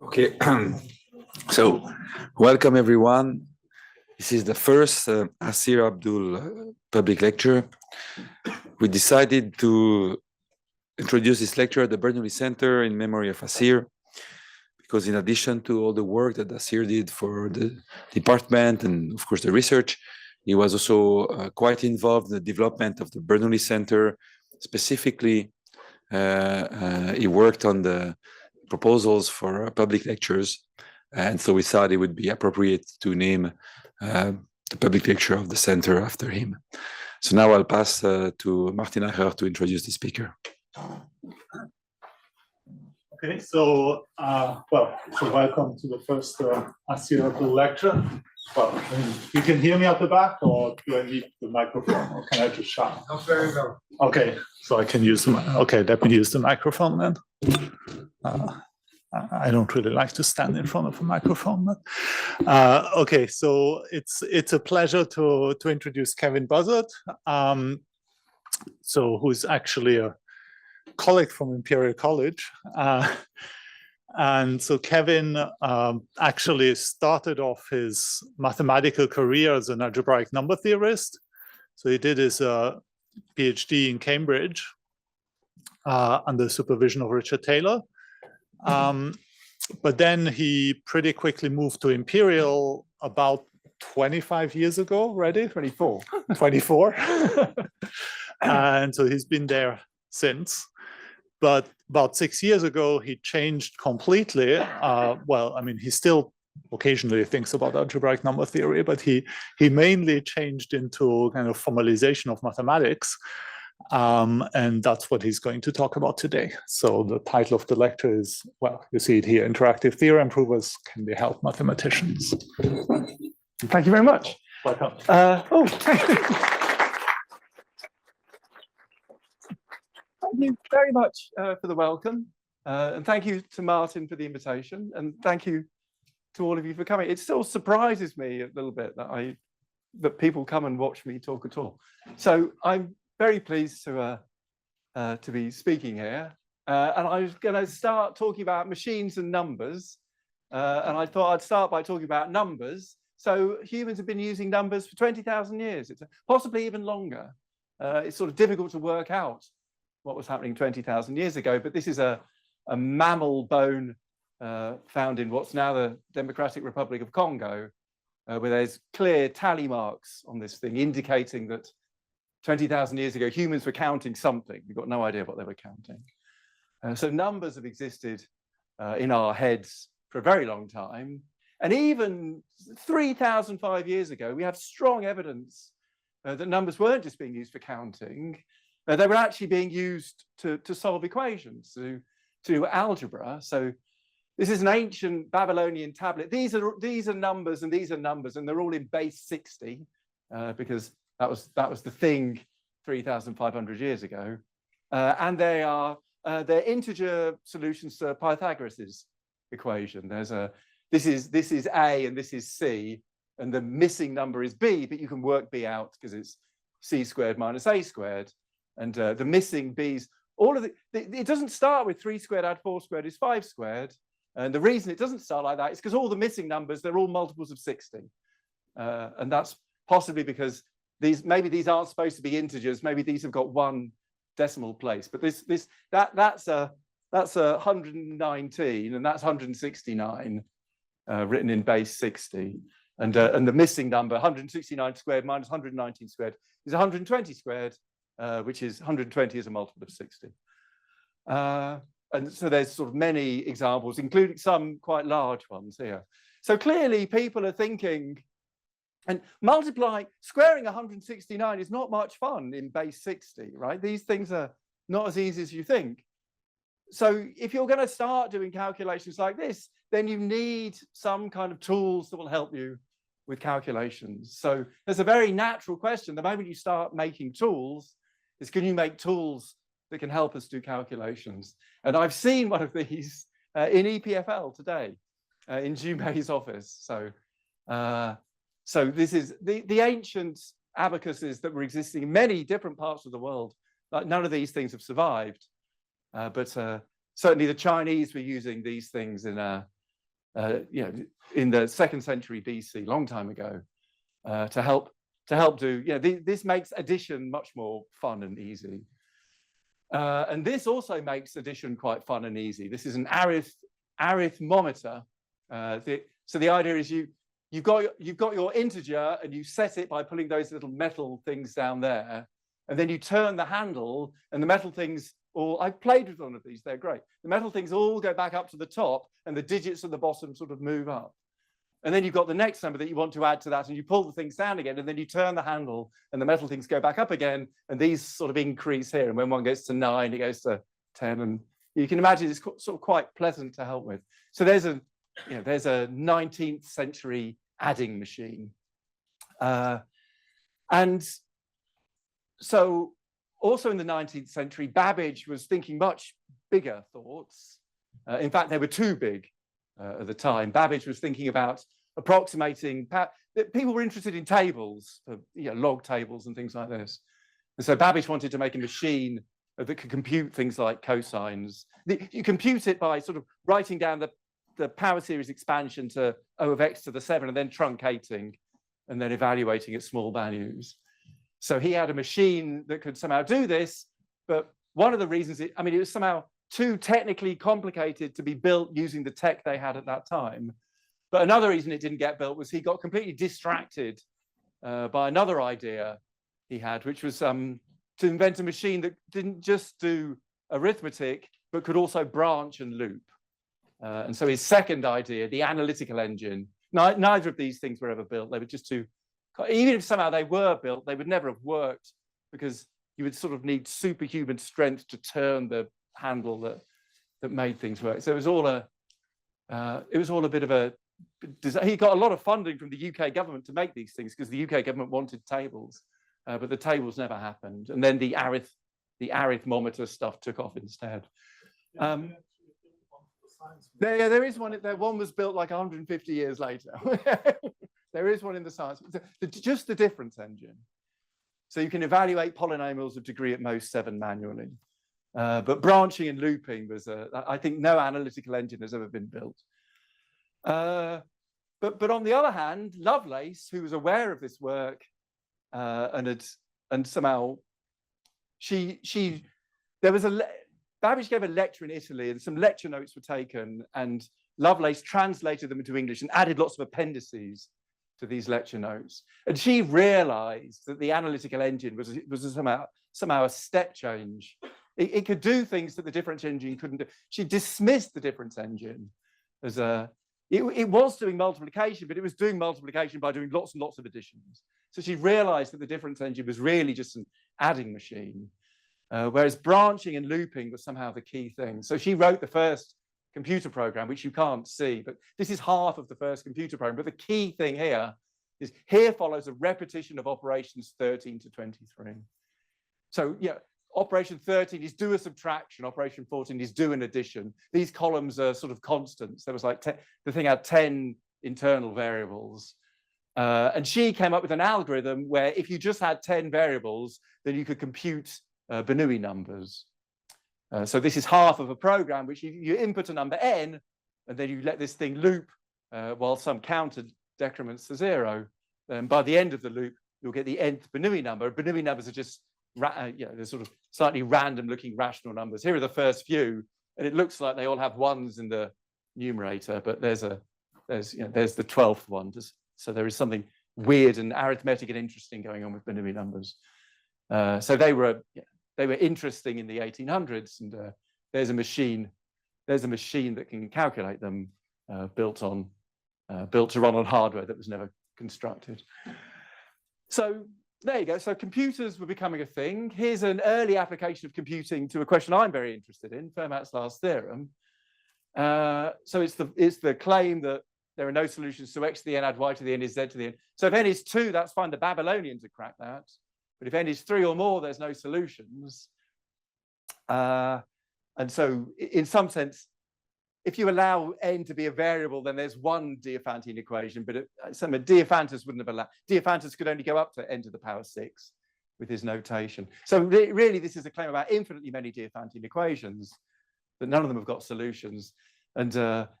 Okay, so welcome everyone. This is the first Assyr Abdulle public lecture. We decided to introduce this lecture at the Bernoulli Center in memory of Assyr, because in addition to all the work that Assyr did for the department and of course the research, he was also quite involved in the development of the Bernoulli Center. Specifically, he worked on the proposals for public lectures, and so we thought it would be appropriate to name the public lecture of the center after him. So now I'll pass to Martin Acher to introduce the speaker. Okay, so welcome to the first Assyr Abdulle Lecture. Well, you can hear me at the back, or do I need the microphone, or can I just shout? Oh, very well. Okay, so I can use the let me use the microphone then. I don't really like to stand in front of a microphone. But, okay, so it's a pleasure to introduce Kevin Buzzard, who's actually a colleague from Imperial College. And so Kevin actually started off his mathematical career as an algebraic number theorist. So he did his PhD in Cambridge under supervision of Richard Taylor. But then he pretty quickly moved to Imperial about 25 years ago already. 24. 24. And so he's been there since. But about 6 years ago, he changed completely. Well, I mean, he still occasionally thinks about algebraic number theory, but he mainly changed into kind of formalization of mathematics. And that's what he's going to talk about today. So the title of the lecture is, well, you see it here, Interactive Theorem Provers Can They Help Mathematicians? Thank you very much. Welcome. Thank you very much for the welcome. And thank you to Martin for the invitation. And thank you to all of you for coming. It still surprises me a little bit that people come and watch me talk at all. So I'm very pleased to be speaking here. And I was going to start talking about machines and numbers. And I thought I'd start by talking about numbers. So humans have been using numbers for 20,000 years. It's possibly even longer. It's sort of difficult to work out what was happening 20,000 years ago, but this is a mammal bone found in what's now the Democratic Republic of Congo, where there's clear tally marks on this thing indicating that 20,000 years ago, humans were counting something. We've got no idea what they were counting. So numbers have existed in our heads for a very long time. And even 3,005 years ago, we have strong evidence that numbers weren't just being used for counting. They were actually being used to solve equations, to do algebra. So this is an ancient Babylonian tablet. These are numbers and these are numbers, and they're all in base 60 because that was the thing 3,500 years ago. And they're integer solutions to Pythagoras' equation. This is A and this is C, and the missing number is B, but you can work B out because it's C squared minus A squared. And the missing B's, it doesn't start with 3 squared add 4 squared is 5 squared. And the reason it doesn't start like that is because all the missing numbers, they're all multiples of 60. And that's possibly because maybe these aren't supposed to be integers. Maybe these have got one decimal place. But that's 119 and that's 169 written in base 60. And the missing number, 169 squared minus 119 squared, is 120 squared. Which is 120 is a multiple of 60. And so there's sort of many examples, including some quite large ones here. So clearly people are thinking, and squaring 169 is not much fun in base 60, right? These things are not as easy as you think. So if you're going to start doing calculations like this, then you need some kind of tools that will help you with calculations. So there's a very natural question. The moment you start making tools, is can you make tools that can help us do calculations? And I've seen one of these in EPFL today, in Jumei's office. So this is the ancient abacuses that were existing in many different parts of the world. None of these things have survived. But certainly the Chinese were using these things in in the 2nd century BC, long time ago, to help do, this makes addition much more fun and easy. And this also makes addition quite fun and easy. This is an arithmometer. So the idea is you've got your integer and you set it by pulling those little metal things down there, and then you turn the handle and the metal things all, I've played with one of these, they're great. The metal things all go back up to the top and the digits at the bottom sort of move up. And then you've got the next number that you want to add to that, and you pull the things down again, and then you turn the handle and the metal things go back up again, and these sort of increase here. And when one gets to 9, it goes to 10, and you can imagine it's sort of quite pleasant to help with. So there's a 19th century adding machine. And so also in the 19th century, Babbage was thinking much bigger thoughts. In fact, they were too big at the time. Babbage was thinking about approximating, people were interested in tables, log tables and things like this. And so Babbage wanted to make a machine that could compute things like cosines. You compute it by sort of writing down the power series expansion to O of x to the 7 and then truncating and then evaluating at small values. So he had a machine that could somehow do this, but one of the reasons, it was somehow too technically complicated to be built using the tech they had at that time. But another reason it didn't get built was he got completely distracted by another idea he had, which was to invent a machine that didn't just do arithmetic, but could also branch and loop. And so his second idea, the analytical engine, neither of these things were ever built. They were just too, even if somehow they were built, they would never have worked because you would sort of need superhuman strength to turn the handle that made things work. So it was all a bit of a, he got a lot of funding from the UK government to make these things because the UK government wanted tables, but the tables never happened. And then the arithmometer stuff took off instead. There is one. One was built like 150 years later. There is one in the science. Just the difference engine. So you can evaluate polynomials of degree at most 7 manually. But branching and looping was, I think no analytical engine has ever been built. But on the other hand, Lovelace, who was aware of this work and somehow Babbage gave a lecture in Italy and some lecture notes were taken and Lovelace translated them into English and added lots of appendices to these lecture notes. And she realized that the analytical engine was somehow a step change. It could do things that the difference engine couldn't do. She dismissed the difference engine as it was doing multiplication, but it was doing multiplication by doing lots and lots of additions. So she realized that the difference engine was really just an adding machine, whereas branching and looping was somehow the key thing. So she wrote the first computer program, which you can't see, but this is half of the first computer program. But the key thing here is here follows a repetition of operations 13 to 23. So yeah, operation 13 is do a subtraction, operation 14 is do an addition. These columns are sort of constants. There was like the thing had 10 internal variables. And she came up with an algorithm where if you just had 10 variables, then you could compute Bernoulli numbers. So this is half of a program which you input a number n, and then you let this thing loop while some counter decrements to 0. And by the end of the loop, you'll get the nth Bernoulli number. Bernoulli numbers are just they're sort of slightly random looking rational numbers. Here are the first few, and it looks like they all have 1s in the numerator, but there's the 12th one. So there is something weird and arithmetic and interesting going on with Bernoulli numbers. So they were interesting in the 1800s, and there's a machine that can calculate them, built to run on hardware that was never constructed. So there you go. So computers were becoming a thing. Here's an early application of computing to a question I'm very interested in, Fermat's last theorem. So it's the claim that there are no solutions to x to the n, add y to the n is z to the n. So if n is 2, that's fine. The Babylonians had cracked that. But if n is 3 or more, there's no solutions. And so in some sense, if you allow n to be a variable, then there's one Diophantine equation, but Diophantus wouldn't have allowed. Diophantus could only go up to n to the power 6 with his notation. So really, this is a claim about infinitely many Diophantine equations. that none of them have got solutions. And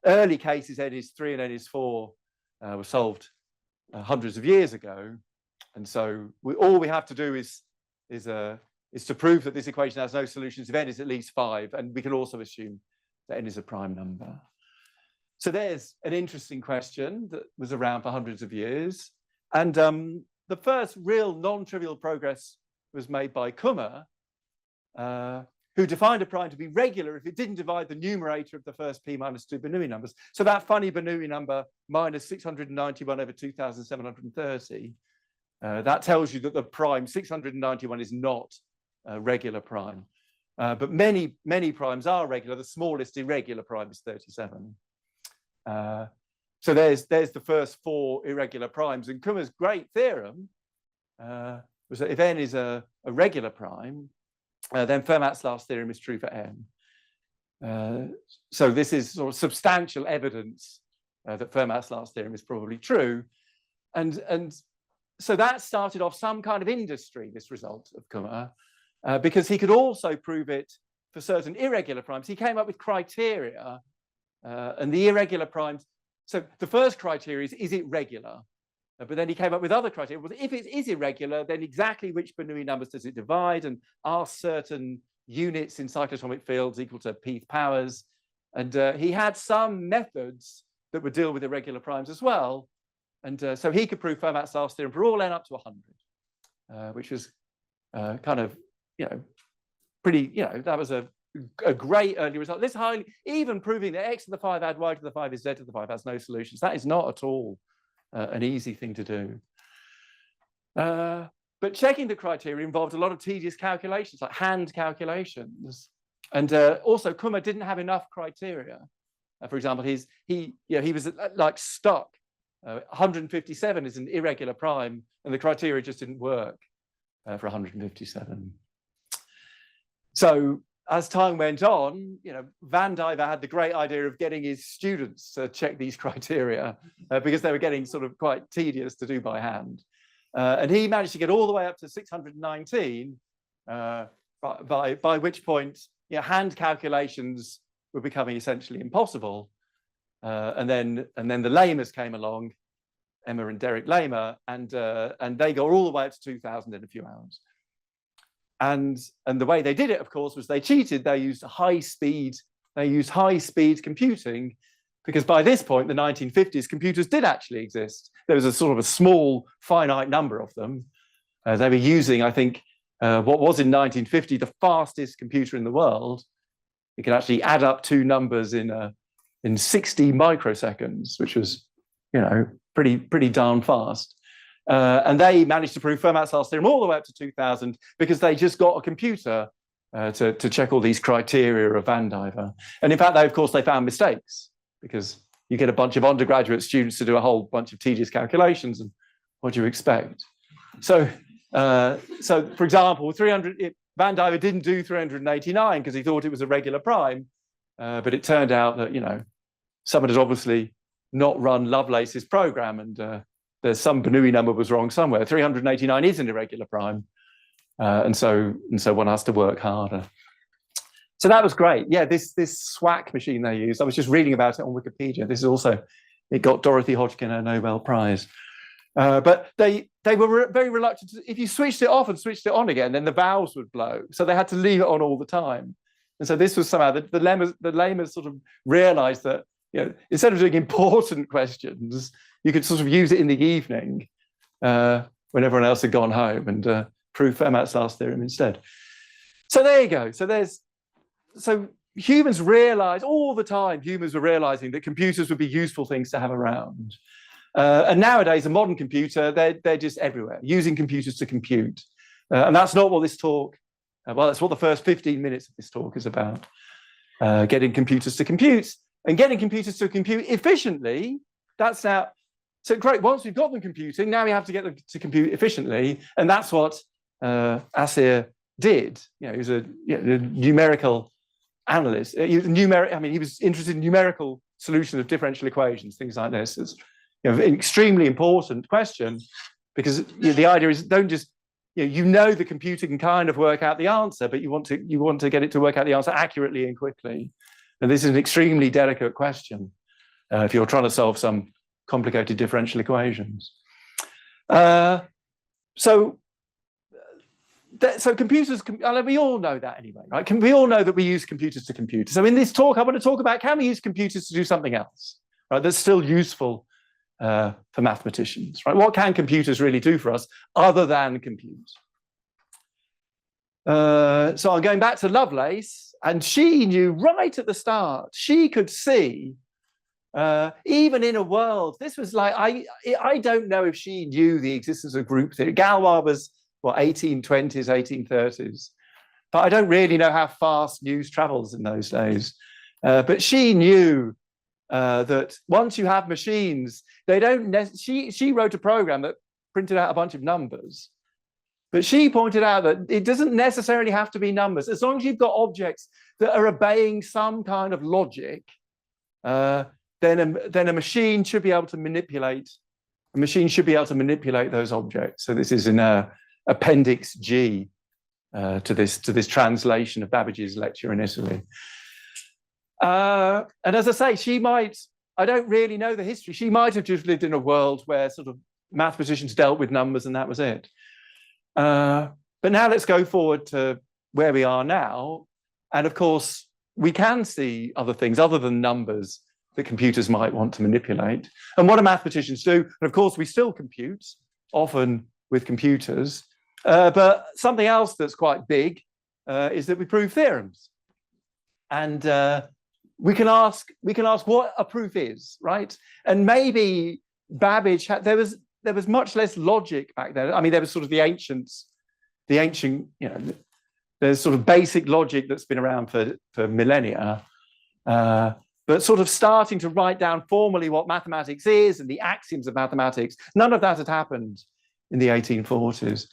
early cases, n is 3 and n is 4, were solved hundreds of years ago. And so all we have to do is to prove that this equation has no solutions if n is at least 5. And we can also assume that n is a prime number. So there's an interesting question that was around for hundreds of years. And the first real non-trivial progress was made by Kummer, who defined a prime to be regular if it didn't divide the numerator of the first p minus 2 Bernoulli numbers. So that funny Bernoulli number minus 691 over 2,730, that tells you that the prime 691 is not a regular prime. But many primes are regular. The smallest irregular prime is 37. So there's the first 4 irregular primes. And Kummer's great theorem was that if n is a regular prime, then Fermat's last theorem is true for n. So this is sort of substantial evidence that Fermat's last theorem is probably true. And so that started off some kind of industry, this result of Kummer, because he could also prove it for certain irregular primes. He came up with criteria, and the irregular primes. So the first criteria is it regular? But then he came up with other criteria. Well, if it is irregular, then exactly which Bernoulli numbers does it divide? And are certain units in cyclotomic fields equal to pth powers? And he had some methods that would deal with irregular primes as well. And so he could prove Fermat's last theorem for all n up to 100, which was kind of, pretty, that was a great early result. This highly, even proving that x to the 5 add y to the 5 is z to the 5 has no solutions. That is not at all an easy thing to do. But checking the criteria involved a lot of tedious calculations, like hand calculations. And also Kummer didn't have enough criteria. For example, he was like stuck. 157 is an irregular prime, and the criteria just didn't work for 157. So as time went on, Van Diver had the great idea of getting his students to check these criteria because they were getting sort of quite tedious to do by hand. And he managed to get all the way up to 619, by which point hand calculations were becoming essentially impossible. And then the Lamers came along, Emma and Derek Lamer, and they got all the way up to 2,000 in a few hours. And the way they did it, of course, was they cheated. They used high speed computing, because by this point, the 1950s, computers did actually exist. There was a sort of a small finite number of them. They were using, I think, what was in 1950 the fastest computer in the world. It could actually add up 2 numbers in 60 microseconds, which was, pretty darn fast. And they managed to prove Fermat's last theorem all the way up to 2000 because they just got a computer to check all these criteria of Van Diver. And in fact, of course, they found mistakes because you get a bunch of undergraduate students to do a whole bunch of tedious calculations, and what do you expect? So for example, Van Diver didn't do 389 because he thought it was a regular prime, but it turned out that someone had obviously not run Lovelace's program, and there's some Bernoulli number was wrong somewhere. 389 is an irregular prime, and so one has to work harder. So that was great. Yeah, this SWAC machine they used, I was just reading about it on Wikipedia. This is also, it got Dorothy Hodgkin a Nobel Prize. But they were very reluctant to, if you switched it off and switched it on again, then the valves would blow. So they had to leave it on all the time. And so this was somehow, the Lamers sort of realized that, instead of doing important questions, you could sort of use it in the evening when everyone else had gone home and prove Fermat's last theorem instead. So there you go. So humans realize all the time, humans were realizing that computers would be useful things to have around. And nowadays, a modern computer, they're just everywhere, using computers to compute. And that's not what this talk, well, that's what the first 15 minutes of this talk is about, getting computers to compute. And getting computers to compute efficiently, that's now, so great, once we've got them computing, now we have to get them to compute efficiently. And that's what Assyr did. He was a numerical analyst. He was interested in numerical solution of differential equations, things like this. It's an extremely important question, because the idea is don't just, the computer can kind of work out the answer, but you want to get it to work out the answer accurately and quickly. And this is an extremely delicate question if you're trying to solve some complicated differential equations. So computers, we all know that anyway, right? We all know that we use computers to compute. So in this talk, I want to talk about, can we use computers to do something else, right? That's still useful for mathematicians, right? What can computers really do for us other than compute? So I'm going back to Lovelace, and she knew right at the start, she could see, even in a world, this was like, I don't know if she knew the existence of group theory. Galois was, what, 1820s, 1830s. But I don't really know how fast news travels in those days. But she knew that once you have machines, they don't, she wrote a program that printed out a bunch of numbers. But she pointed out that it doesn't necessarily have to be numbers. As long as you've got objects that are obeying some kind of logic, then a machine should be able to manipulate. A machine should be able to manipulate those objects. So this is in Appendix G to this translation of Babbage's lecture in Italy. And as I say, she might, I don't really know the history. She might have just lived in a world where sort of mathematicians dealt with numbers and that was it. But now let's go forward to where we are now. And of course, we can see other things other than numbers that computers might want to manipulate. And what do mathematicians do? And of course, we still compute, often with computers. But something else that's quite big is that we prove theorems. And we can ask what a proof is, right? And maybe Babbage had, there was much less logic back then. I mean, there was sort of the ancient, you know, there's sort of basic logic that's been around for millennia. But sort of starting to write down formally what mathematics is and the axioms of mathematics, none of that had happened in the 1840s.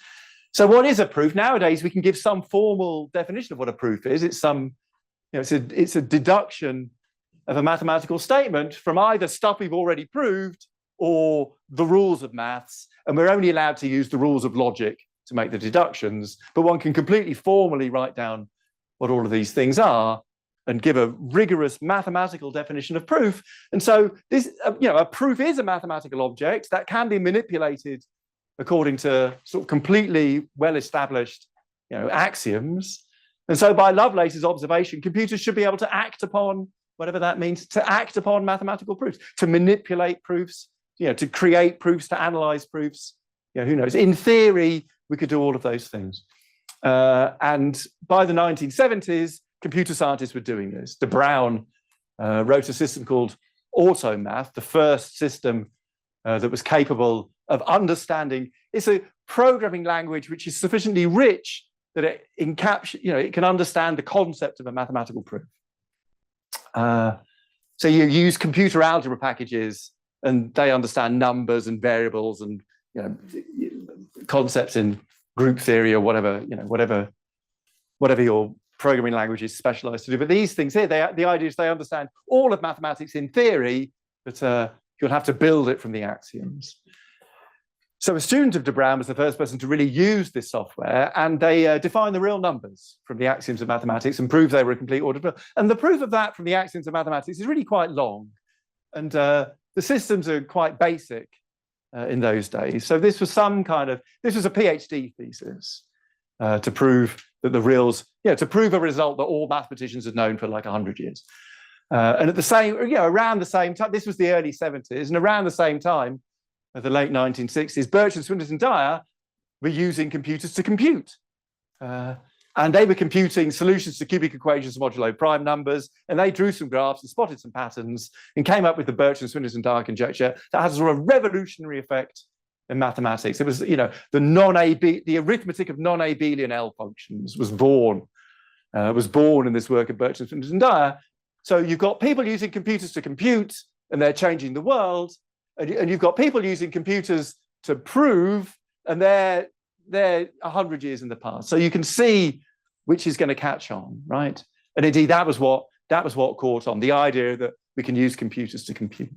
So what is a proof? Nowadays, we can give some formal definition of what a proof is. It's some, you know, it's a deduction of a mathematical statement from either stuff we've already proved or the rules of maths, and we're only allowed to use the rules of logic to make the deductions, but one can completely formally write down what all of these things are and give a rigorous mathematical definition of proof. And so this, you know, a proof is a mathematical object that can be manipulated according to sort of completely well-established, you know, axioms. And so by Lovelace's observation, computers should be able to act upon, whatever that means, to act upon mathematical proofs, to manipulate proofs, you know, to create proofs, to analyze proofs, you know, who knows? In theory, we could do all of those things. And by the 1970s, computer scientists were doing this. De Bruijn wrote a system called Automath, the first system that was capable of understanding. It's a programming language which is sufficiently rich that it you know, it can understand the concept of a mathematical proof. So you use computer algebra packages, and they understand numbers and variables and, you know, concepts in group theory or whatever, you know, whatever your programming language is specialized to do. But these things here, the idea is they understand all of mathematics in theory, but you'll have to build it from the axioms. So a student of De Bruijn was the first person to really use this software, and they defined the real numbers from the axioms of mathematics and proved they were a complete ordered. And the proof of that from the axioms of mathematics is really quite long. And the systems are quite basic in those days. So this was this was a PhD thesis to prove that the reals, to prove a result that all mathematicians had known for like 100 years. And at the same, around the same time, this was the early 70s, and around the same time, the late 1960s, Bertrand, Swindles and Dyer were using computers to compute. And they were computing solutions to cubic equations of modulo prime numbers, and they drew some graphs and spotted some patterns and came up with the Bertrand, Swindles and Dyer conjecture that has a sort of revolutionary effect in mathematics. It was, the arithmetic of non-abelian L functions was born in this work of Bertrand, Swindles and Dyer. So you've got people using computers to compute, and they're changing the world. And you've got people using computers to prove, and they're 100 years in the past. So you can see which is going to catch on, right? And indeed, that was what caught on, the idea that we can use computers to compute.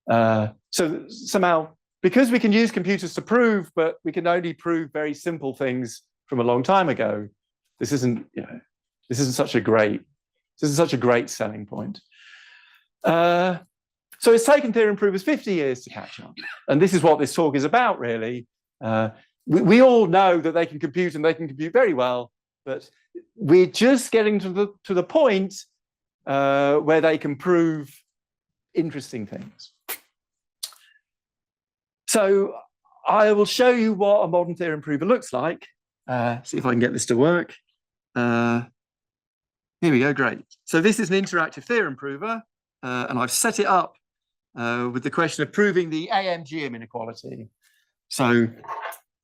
So somehow, because we can use computers to prove, but we can only prove very simple things from a long time ago, this isn't such a great So this is such a great selling point. So it's taken theorem provers 50 years to catch up. And this is what this talk is about, really. We all know that they can compute, and they can compute very well, but we're just getting to the point where they can prove interesting things. So I will show you what a modern theorem prover looks like. See if I can get this to work. Here we go, great. So this is an interactive theorem prover, and I've set it up with the question of proving the AMGM inequality. So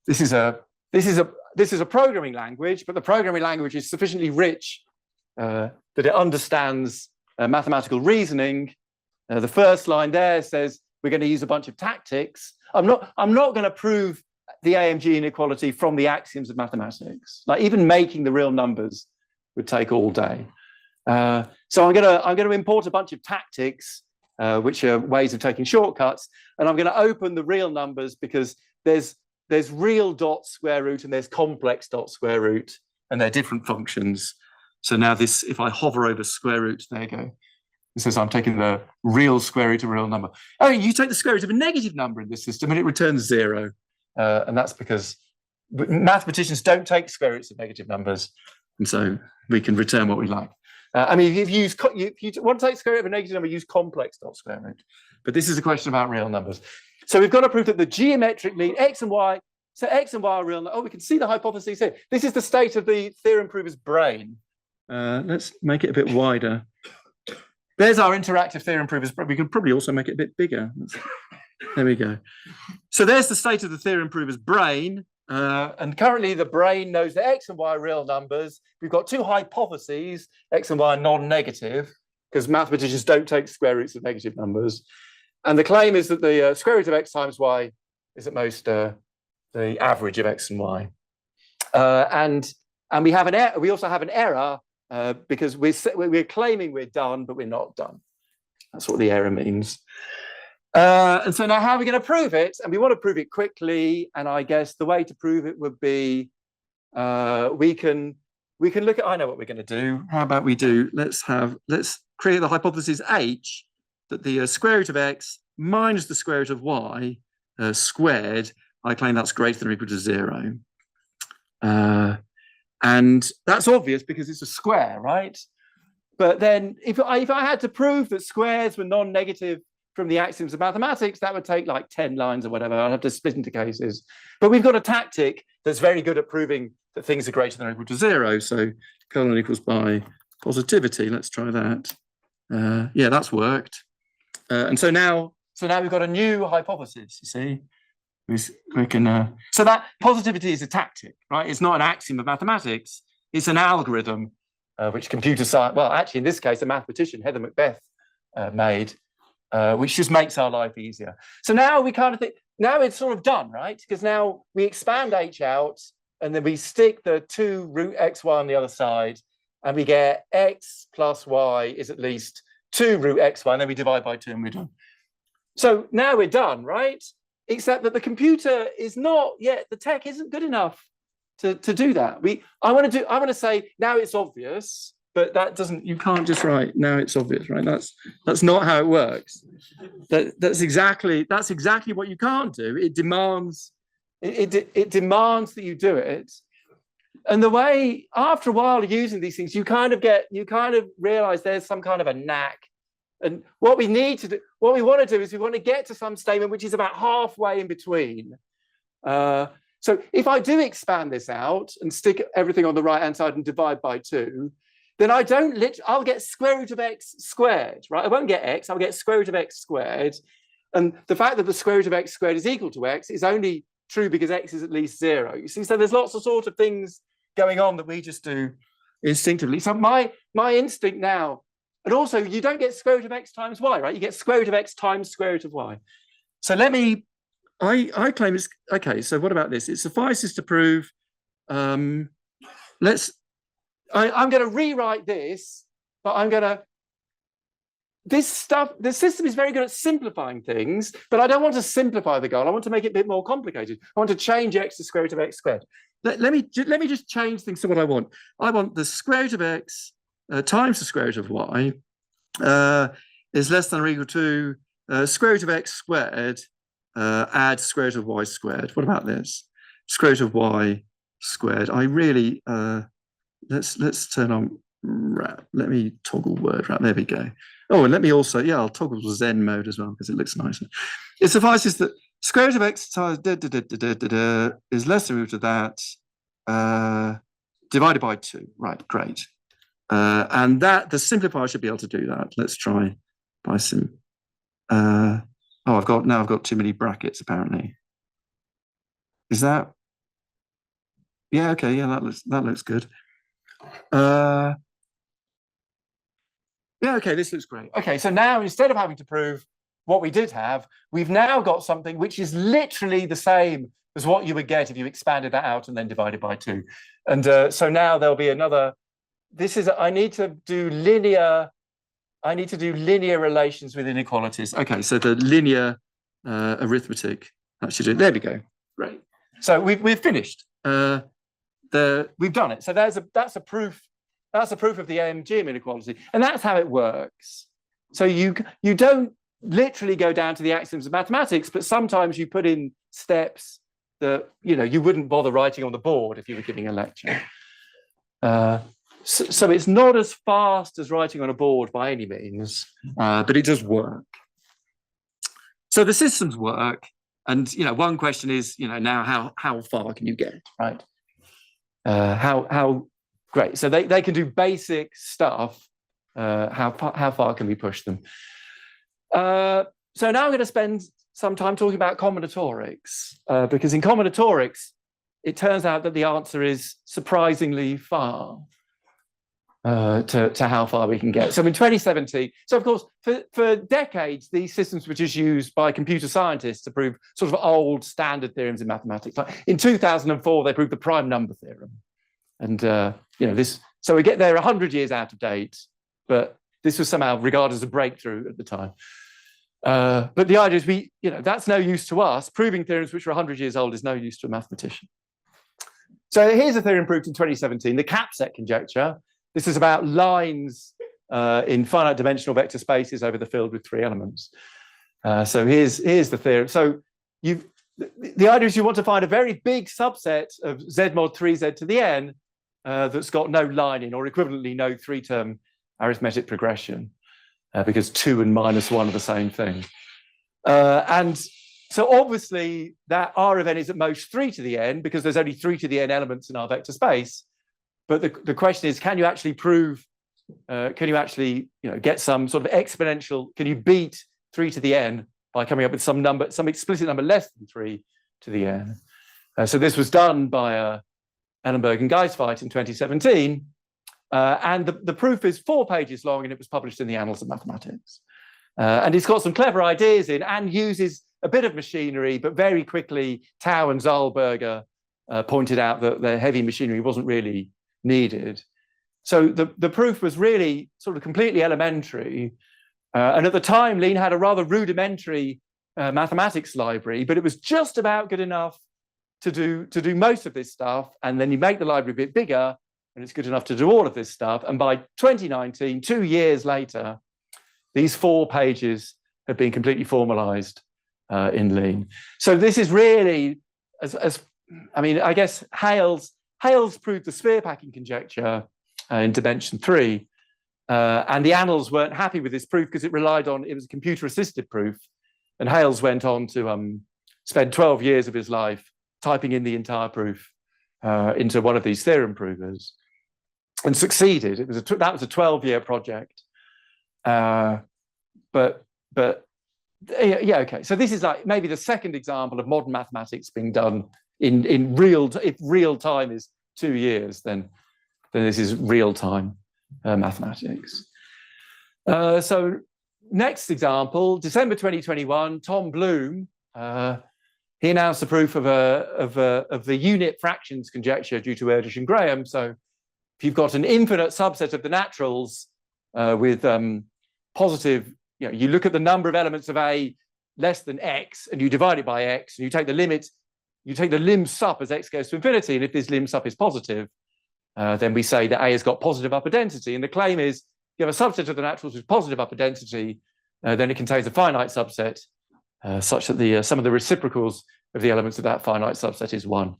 this is a programming language, but the programming language is sufficiently rich that it understands mathematical reasoning. The first line there says we're going to use a bunch of tactics. I'm not going to prove the AMG inequality from the axioms of mathematics. Like even making the real numbers would take all day. So I'm going to import a bunch of tactics, which are ways of taking shortcuts, and I'm going to open the real numbers because there's real dot square root and there's complex dot square root, and they're different functions. So now this, if I hover over square root, there you go. It says I'm taking the real square root of a real number. Oh, you take the square root of a negative number in this system and it returns 0. And that's because mathematicians don't take square roots of negative numbers. And so we can return what we like. I mean, if you want to take square root of a negative number, use complex dot square root. But this is a question about real numbers. So we've got to prove that the geometric mean x and y, so x and y are real. Oh, we can see the hypotheses here. This is the state of the theorem prover's brain. Let's make it a bit wider. There's our interactive theorem provers. We can probably also make it a bit bigger. There we go. So there's the state of the theorem prover's brain. And currently the brain knows that x and y are real numbers. We've got two hypotheses, x and y are non-negative, because mathematicians don't take square roots of negative numbers. And the claim is that the square root of x times y is at most the average of x and y. And we have we also have an error because we're claiming we're done, but we're not done. That's what the error means. And so now how are we going to prove it? And we want to prove it quickly. And I guess the way to prove it would be we can look at, I know what we're going to do. How about we do, let's create the hypothesis H that the square root of x minus the square root of y squared, I claim that's greater than or equal to 0. And that's obvious because it's a square, right? But then if I had to prove that squares were non-negative from the axioms of mathematics, that would take like 10 lines or whatever. I'd have to split into cases. But we've got a tactic that's very good at proving that things are greater than or equal to 0. So colon equals by positivity. Let's try that. Yeah, that's worked. And so now we've got a new hypothesis, you see. We can, so that positivity is a tactic, right? It's not an axiom of mathematics. It's an algorithm which computer science, well, actually in this case, a mathematician, Heather Macbeth, made, which just makes our life easier. So now we kind of think, now it's sort of done, right? Because now we expand H out and then we stick the 2 root xy on the other side and we get x plus y is at least 2 root xy, and then we divide by 2 and we're done. So now we're done, right? Except that the computer is not yet, the tech isn't good enough to do that. I want to say now it's obvious, but that doesn't, you can't just write now it's obvious, right? That's not how it works. That's exactly what you can't do. It demands that you do it. And the way, after a while of using these things, you kind of realize there's some kind of a knack. And what we need to do, what we want to do is we want to get to some statement which is about halfway in between. So if I do expand this out and stick everything on the right-hand side and divide by 2, then I'll get square root of x squared, right? I won't get x, I'll get square root of x squared. And the fact that the square root of x squared is equal to x is only true because x is at least 0. You see, so there's lots of sort of things going on that we just do instinctively. So my instinct now, and also you don't get square root of x times y, right? You get square root of x times square root of y. So I claim it's, okay, so what about this? It suffices to prove, I'm going to rewrite this, but the system is very good at simplifying things, but I don't want to simplify the goal. I want to make it a bit more complicated. I want to change x to square root of x squared. Let me just change things to what I want. I want the square root of x times the square root of y is less than or equal to square root of x squared add square root of y squared. What about this? Square root of y squared. I really let's turn on wrap. Let me toggle word wrap. There we go. Oh, and let me also, I'll toggle Zen mode as well because it looks nicer. It suffices that square root of x times is less than root of that divided by 2. Right, great. And that the simplifier should be able to do that. Let's try by sim. I've got too many brackets apparently. Is that? Yeah, okay, yeah, that looks good. Yeah, okay, this looks great. Okay, so now instead of having to prove what we did have, we've now got something which is literally the same as what you would get if you expanded that out and then divided by 2. And so now there'll be another. I need to do linear relations with inequalities. Okay, so the linear arithmetic. That should do. There we go. Great. So we've finished. We've done it. So that's a proof. That's a proof of the AMGM inequality, and that's how it works. So you don't literally go down to the axioms of mathematics, but sometimes you put in steps that you wouldn't bother writing on the board if you were giving a lecture. So it's not as fast as writing on a board by any means, but it does work. So the systems work, and one question is, now how far can you get, right? How great. So they can do basic stuff. How far can we push them? So now I'm going to spend some time talking about combinatorics, because in combinatorics, it turns out that the answer is surprisingly far to how far we can get. So in 2017, so of course, for decades, these systems were just used by computer scientists to prove sort of old standard theorems in mathematics. Like in 2004, they proved the prime number theorem. And so we get there 100 years out of date, but this was somehow regarded as a breakthrough at the time. But the idea is that's no use to us. Proving theorems which are 100 years old is no use to a mathematician. So here's a theorem proved in 2017, the cap-set conjecture. This is about lines in finite dimensional vector spaces over the field with 3 elements. So here's the theorem. So the idea is you want to find a very big subset of Z mod 3Z to the n that's got no line in, or equivalently no 3-term arithmetic progression, because 2 and -1 are the same thing. And so obviously that R of n is at most 3 to the n, because there's only 3 to the n elements in our vector space. But the question is, can you actually prove, can you actually get some sort of exponential, can you beat 3 to the n by coming up with some explicit number less than 3 to the n? So this was done by Ellenberg and Geisweit in 2017. And the proof is 4 pages long, and it was published in the Annals of Mathematics. And it's got some clever ideas in, and uses a bit of machinery, but very quickly Tau and Zahlberger pointed out that the heavy machinery wasn't really needed. So the proof was really sort of completely elementary. And at the time, Lean had a rather rudimentary mathematics library, but it was just about good enough to do most of this stuff. And then you make the library a bit bigger, and it's good enough to do all of this stuff. And by 2019, 2 years later, these 4 pages have been completely formalized in Lean. So this is really, I guess Hales proved the sphere packing conjecture in dimension 3. And the Annals weren't happy with this proof because it was a computer-assisted proof. And Hales went on to spend 12 years of his life typing in the entire proof into one of these theorem provers, and succeeded. That was a 12-year project. But yeah, okay. So this is like maybe the second example of modern mathematics being done in real. If real time is 2 years, then this is real time mathematics. So next example, December 2021, Tom Bloom. He announced the proof of the unit fractions conjecture due to Erdős and Graham. So if you've got an infinite subset of the naturals with positive, you look at the number of elements of A less than X, and you divide it by X, and you take the limit, you take the lim sup as X goes to infinity, and if this lim sup is positive, then we say that A has got positive upper density. And the claim is, if you have a subset of the naturals with positive upper density, then it contains a finite subset such that the sum of the reciprocals of the elements of that finite subset is 1.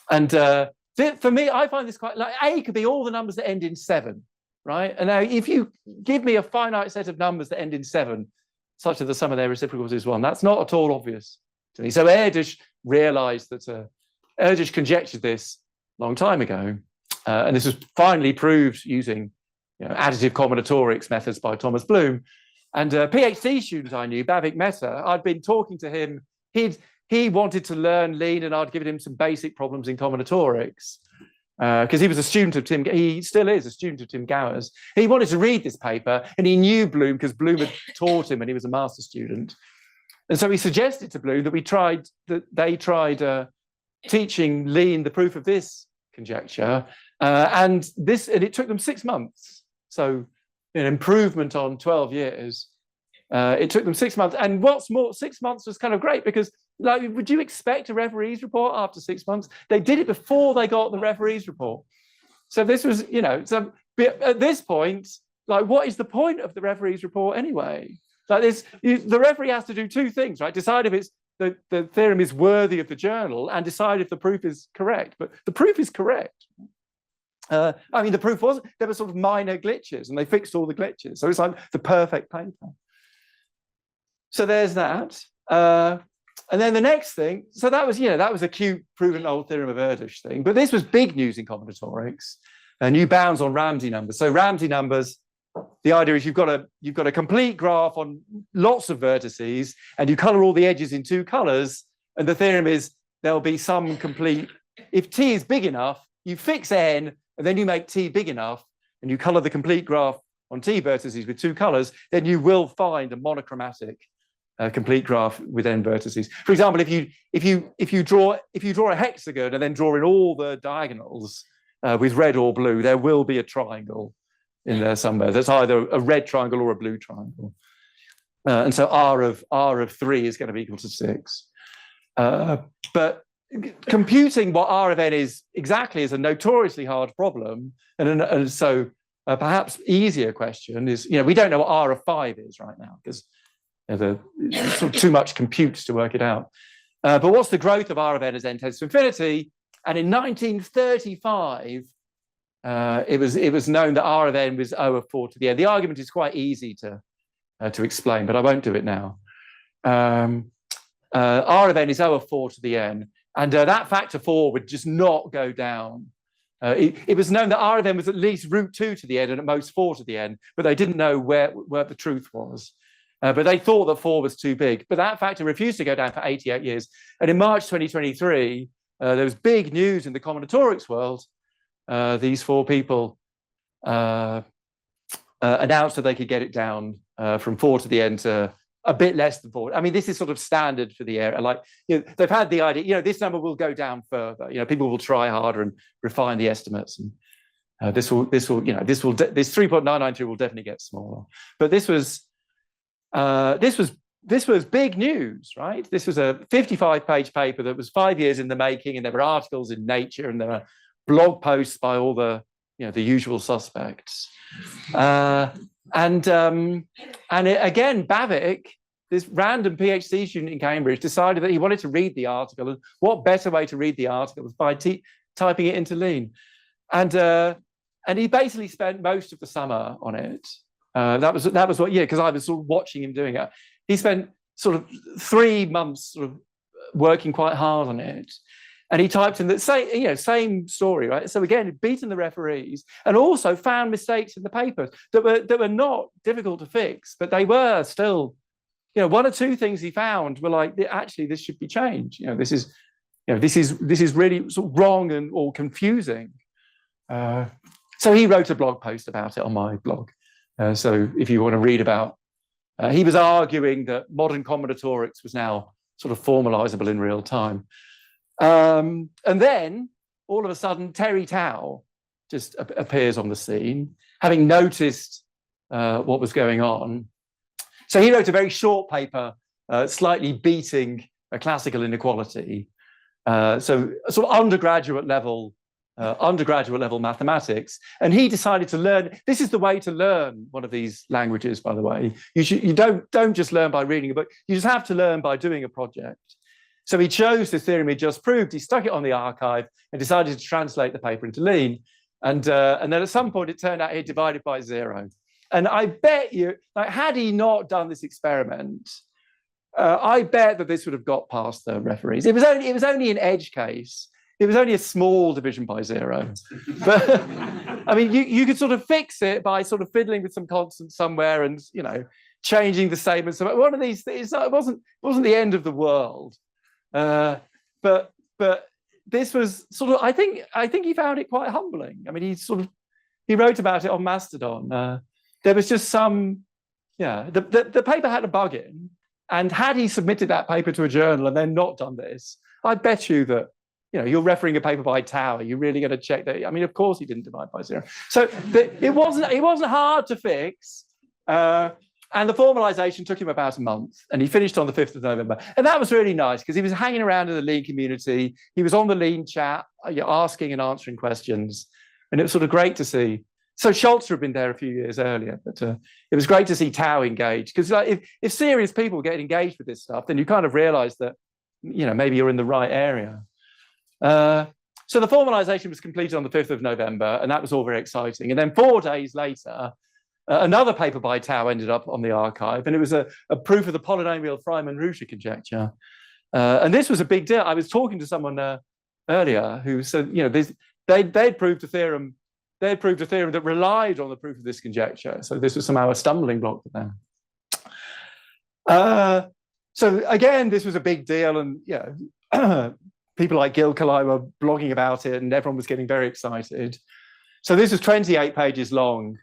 And for me, I find this quite like A could be all the numbers that end in 7, right? And now if you give me a finite set of numbers that end in 7, such that the sum of their reciprocals is 1, that's not at all obvious to me. So Erdős realized that Erdős conjectured this a long time ago. And this was finally proved using additive combinatorics methods by Thomas Bloom. And a PhD student I knew, Bhavik Mehta, I'd been talking to him. He wanted to learn lean, and I'd given him some basic problems in combinatorics because he was a student of Tim. He still is a student of Tim Gower's. He wanted to read this paper, and he knew Bloom because Bloom had taught him when he was a master student. And so he suggested to Bloom that they tried teaching lean the proof of this conjecture, and it took them 6 months. So an improvement on 12 years. It took them 6 months, and what's more, 6 months was kind of great because, like, would you expect a referee's report after 6 months? They did it before they got the referee's report. So this was, so at this point, like, what is the point of the referee's report anyway? Like this, the referee has to do 2 things, right? Decide if it's the theorem is worthy of the journal, and decide if the proof is correct. But the proof is correct. I mean, the proof was there were sort of minor glitches, and they fixed all the glitches. So it's like the perfect paper. So there's that. And then the next thing, so that was a cute proven old theorem of Erdős thing. But this was big news in combinatorics. New bounds on Ramsey numbers. So Ramsey numbers, the idea is you've got a complete graph on lots of vertices, and you color all the edges in 2 colors. And the theorem is there'll be some complete, if T is big enough, you fix N, and then you make T big enough, and you color the complete graph on T vertices with 2 colors, then you will find a monochromatic complete graph with N vertices. For example, if you draw a hexagon and then draw in all the diagonals with red or blue, there will be a triangle in there somewhere. That's either a red triangle or a blue triangle. And so R of 3 is going to be equal to 6. But computing what R of n is exactly is a notoriously hard problem, and so perhaps easier question is, we don't know what R of 5 is right now because there's sort of too much compute to work it out. But what's the growth of R of n as n tends to infinity? And in 1935, it was known that R of n was O of 4 to the n. The argument is quite easy to explain, but I won't do it now. R of n is O of 4 to the n. And that factor 4 would just not go down. It was known that R of n was at least root 2 to the n and at most 4 to the n, but they didn't know where the truth was. But they thought that 4 was too big. But that factor refused to go down for 88 years. And in March 2023, there was big news in the combinatorics world. These 4 people announced that they could get it down from 4 to the n to a bit less than 4. I mean, this is sort of standard for the area. Like, they've had the idea, this number will go down further. People will try harder and refine the estimates. And this 3.992 will definitely get smaller. But this was big news, right? This was a 55-page paper that was 5 years in the making, and there were articles in Nature, and there were blog posts by all the usual suspects. Again, Bhavik, this random PhD student in Cambridge, decided that he wanted to read the article, and what better way to read the article was by typing it into Lean. And he basically spent most of the summer on it. That was what, because I was sort of watching him doing it. He spent sort of 3 months sort of working quite hard on it. And he typed in the same story, right? So again, beaten the referees, and also found mistakes in the papers that were not difficult to fix, but they were still, 1 or 2 things he found were like, actually, this should be changed. This is really sort of wrong or confusing. So he wrote a blog post about it on my blog. So if you want to read about, he was arguing that modern combinatorics was now sort of formalizable in real time. And then all of a sudden, Terry Tao just appears on the scene, having noticed what was going on. So he wrote a very short paper, slightly beating a classical inequality. So a sort of undergraduate level undergraduate level mathematics, and he decided to learn. This is the way to learn one of these languages, by the way. You don't just learn by reading a book. You just have to learn by doing a project. So he chose the theorem he just proved. He stuck it on the archive and decided to translate the paper into Lean. And then at some point, it turned out he divided by 0. And I bet you, like, had he not done this experiment, I bet that this would have got past the referees. It was only an edge case. It was only a small division by 0. But I mean, you could sort of fix it by sort of fiddling with some constant somewhere and, you know, changing the statement. So one of these things, it wasn't the end of the world. But this was sort of, I think he found it quite humbling. I mean, he wrote about it on Mastodon. There was just some, the paper had a bug in, and had he submitted that paper to a journal and then not done this, I bet you that, you know, you're referring a paper by Tower, you're really going to check that. I mean, of course he didn't divide by 0. So it wasn't hard to fix. And the formalization took him about a month, and he finished on the 5th of November. And that was really nice because he was hanging around in the Lean community. He was on the Lean chat, asking and answering questions. And it was sort of great to see. So Schultz had been there a few years earlier, but it was great to see Tao engaged, because like, if serious people get engaged with this stuff, then you kind of realize that, you know, maybe you're in the right area. So the formalization was completed on the 5th of November, and that was all very exciting. And then 4 days later, another paper by Tao ended up on the archive, and it was a proof of the polynomial Freiman-Rüscher conjecture. And this was a big deal. I was talking to someone earlier who said, you know, they'd proved a theorem. They had proved a theorem that relied on the proof of this conjecture. So this was somehow a stumbling block for them. So again, this was a big deal, and people like Gil Kalai were blogging about it, and everyone was getting very excited. So this was 28 pages long.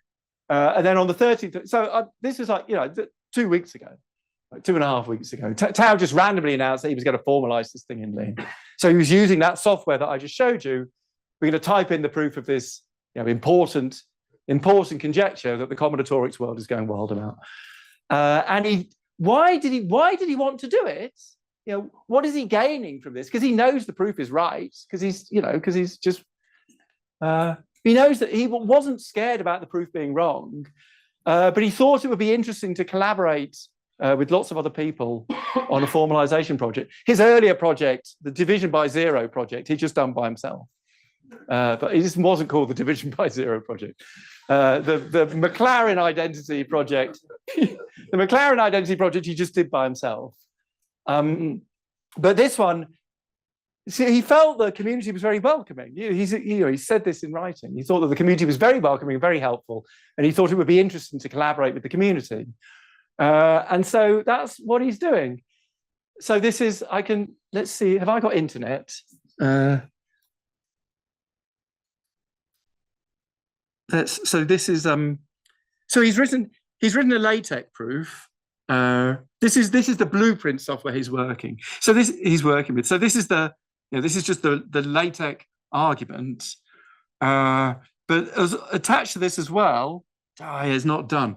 And then on the 13th, so this is like, 2 weeks ago, like 2.5 weeks ago, Tao just randomly announced that he was going to formalize this thing in Lean. So he was using that software that I just showed you. We're going to type in the proof of this, important conjecture that the combinatorics world is going wild about. And why did he want to do it? What is he gaining from this? Because he knows the proof is right. Because he's just he knows that he wasn't scared about the proof being wrong, but he thought it would be interesting to collaborate with lots of other people on a formalization project. His earlier project, the division by 0 project, he'd just done by himself. But it just wasn't called the division by 0 project. The McLaren identity project, he just did by himself. But this one, see, he felt the community was very welcoming. He said this in writing. He thought that the community was very welcoming, very helpful, and he thought it would be interesting to collaborate with the community. And so that's what he's doing. So this is, let's see, have I got internet? So this is, so he's written a LaTeX proof. This is the blueprint software he's working. So he's working with. So this is this is just the LaTeX argument. But as attached to this as well, it's not done.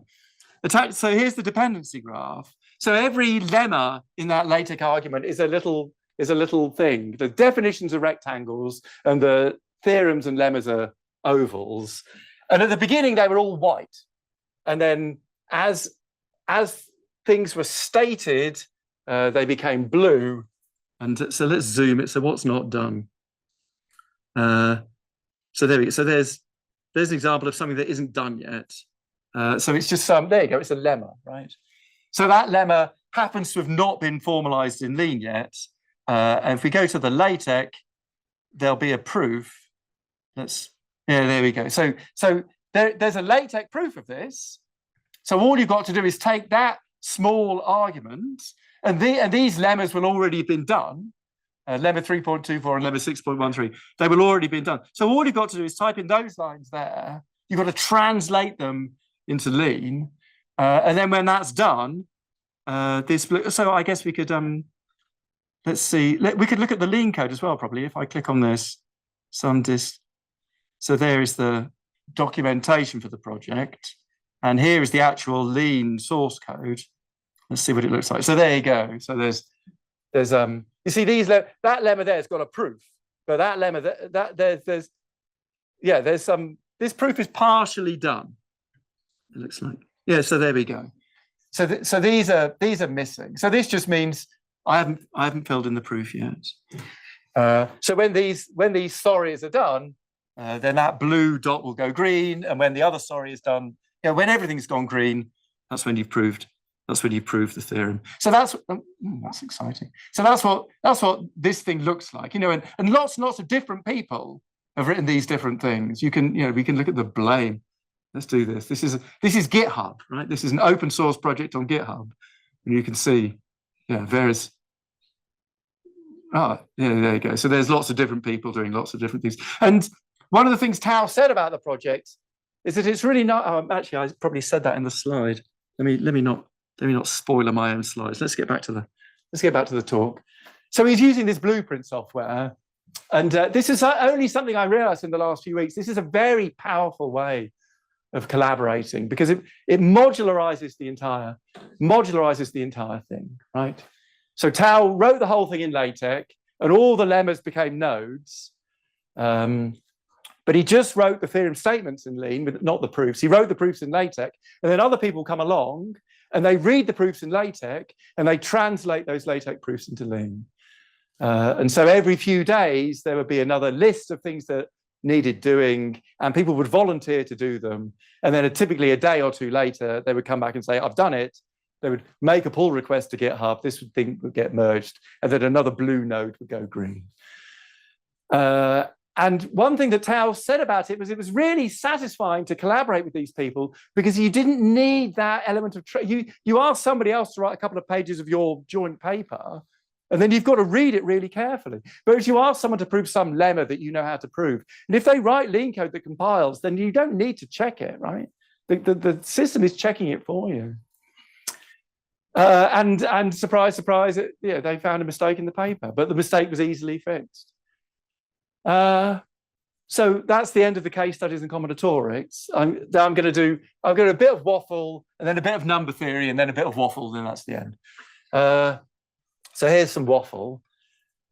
So here's the dependency graph. So every lemma in that LaTeX argument is a little thing. The definitions are rectangles, and the theorems and lemmas are ovals. And at the beginning, they were all white. And then as things were stated, they became blue. And so let's zoom it. So what's not done? So there we go. So there's an example of something that isn't done yet. So it's just there you go. It's a lemma, right? So that lemma happens to have not been formalized in Lean yet. And if we go to the LaTeX, there'll be a proof. There we go. So there's a LaTeX proof of this. So all you've got to do is take that small argument, and these lemmas will already have been done. Lemma 3.24 and lemma 6.13, they will already been done. So all you've got to do is type in those lines there. You've got to translate them into Lean. And then when that's done, so I guess we could, let's see, we could look at the Lean code as well, probably, if I click on this. So there is the documentation for the project. And here is the actual Lean source code. Let's see what it looks like. So there you go. So there's you see that lemma there has got a proof, but that lemma there's yeah, there's some, this proof is partially done. It looks like, yeah, so there we go. So, so these are missing. So this just means I haven't filled in the proof yet. So when these sorries are done, then that blue dot will go green, and when the other sorry is done, you know, when everything's gone green, that's when you've proved the theorem. So that's exciting. So that's what this thing looks like, you know, and lots and lots of different people have written these different things. You can, you know, we can look at the blame. Let's do this. This is GitHub, right? This is an open source project on GitHub, and you can see, yeah, various. Oh, yeah, there you go. So there's lots of different people doing lots of different things. And one of the things Tao said about the project is that it's really not. Actually, I probably said that in the slide. Let me not spoiler my own slides. Let's get back to the talk. So he's using this blueprint software, and this is only something I realized in the last few weeks. This is a very powerful way of collaborating because it modularizes the entire thing, right? So Tao wrote the whole thing in LaTeX, and all the lemmas became nodes. But he just wrote the theorem statements in Lean, but not the proofs. He wrote the proofs in LaTeX, and then other people come along and they read the proofs in LaTeX and they translate those LaTeX proofs into Lean. And so every few days there would be another list of things that needed doing, and people would volunteer to do them. And then typically a day or two later, they would come back and say, I've done it. They would make a pull request to GitHub. This thing would get merged, and then another blue node would go green. And one thing that Tao said about it was really satisfying to collaborate with these people because you didn't need that element of you asked somebody else to write a couple of pages of your joint paper, and then you've got to read it really carefully. But if you ask someone to prove some lemma that you know how to prove, and if they write Lean code that compiles, then you don't need to check it, right? The system is checking it for you. And surprise, surprise, yeah, they found a mistake in the paper, but the mistake was easily fixed. So that's the end of the case studies in combinatorics. I'm going to do a bit of waffle, and then a bit of number theory, and then a bit of waffle, and that's the end. So here's some waffle.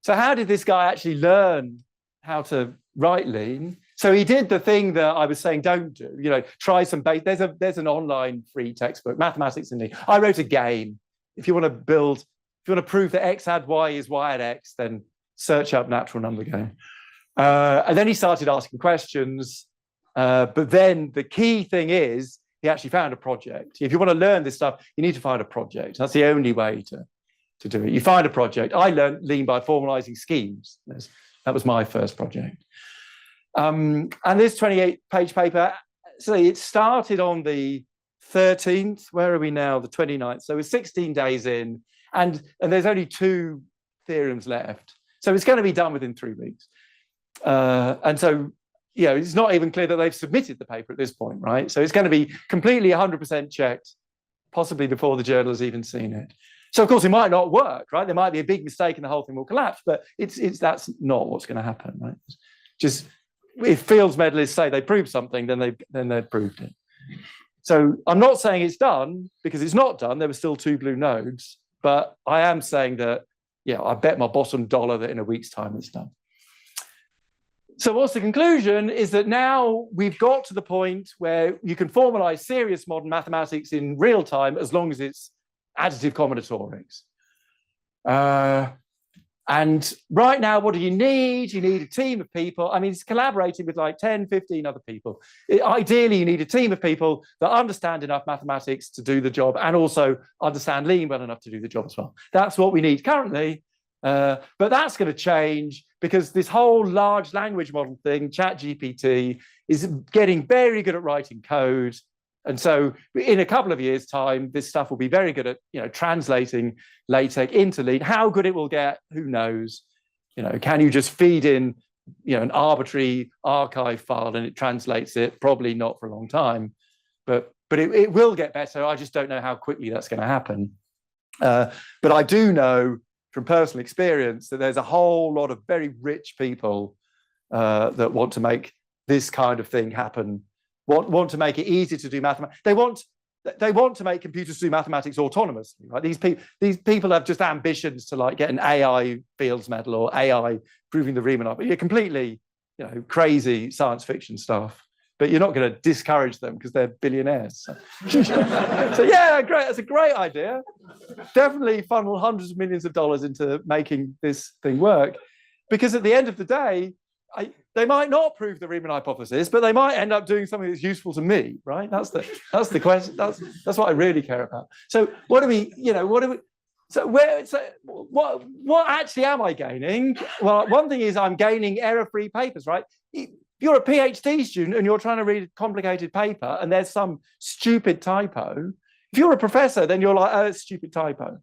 So how did this guy actually learn how to write Lean? So he did the thing that I was saying don't do, you know, try some base. There's an online free textbook, Mathematics in Lean. I wrote a game. If you want to prove that x add y is y add x, then search up natural number game. And then he started asking questions. But then the key thing is he actually found a project. If you want to learn this stuff, you need to find a project. That's the only way to do it. You find a project. I learned Lean by formalizing schemes. That was my first project. And this 28-page paper, so it started on the 13th. Where are we now? The 29th. So we're 16 days in, and there's only 2 theorems left. So it's going to be done within 3 weeks. And so, you know, it's not even clear that they've submitted the paper at this point, right? So it's going to be completely 100% checked, possibly before the journal has even seen it. So of course it might not work, right? There might be a big mistake and the whole thing will collapse, but that's not what's going to happen, right? Just if fields medalists say they proved something, then they've proved it. So I'm not saying it's done because it's not done. There were still 2 blue nodes, but I am saying that, yeah, I bet my bottom dollar that in a week's time it's done. So what's the conclusion is that now we've got to the point where you can formalize serious modern mathematics in real time as long as it's additive combinatorics. And right now, what do you need? You need a team of people. I mean, it's collaborating with like 10, 15 other people. Ideally, you need a team of people that understand enough mathematics to do the job and also understand Lean well enough to do the job as well. That's what we need currently. But that's going to change because this whole large language model thing, ChatGPT, is getting very good at writing code. And so in a couple of years' time, this stuff will be very good at, you know, translating LaTeX into Lean. How good it will get, who knows? You know, can you just feed in, you know, an arbitrary archive file and it translates it? Probably not for a long time, but it will get better. I just don't know how quickly that's going to happen. But I do know from personal experience that there's a whole lot of very rich people that want to make this kind of thing happen. Want to make it easy to do mathematics. They want to make computers do mathematics autonomously, right? These people have just ambitions to like get an AI Fields Medal or AI proving the Riemann. But you're completely crazy science fiction stuff, but you're not going to discourage them because they're billionaires. So yeah, great. That's a great idea. Definitely funnel hundreds of millions of dollars into making this thing work, because at the end of the day, they might not prove the Riemann hypothesis, but they might end up doing something that's useful to me, right? That's the question. That's what I really care about. So what actually am I gaining? Well, one thing is I'm gaining error-free papers, right? If you're a PhD student and you're trying to read a complicated paper and there's some stupid typo, if you're a professor, then you're like, oh, it's a stupid typo.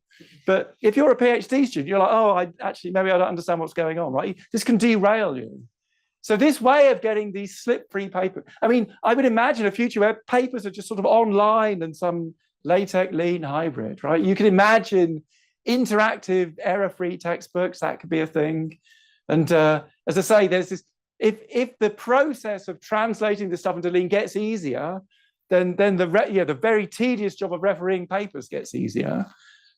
But if you're a PhD student, you're like, oh, maybe I don't understand what's going on, right? This can derail you. So this way of getting these slip-free papers, I mean, I would imagine a future where papers are just sort of online and some LaTeX lean hybrid, right? You can imagine interactive error-free textbooks. That could be a thing. And as I say, there's this, if the process of translating the stuff into lean gets easier, then the very tedious job of refereeing papers gets easier,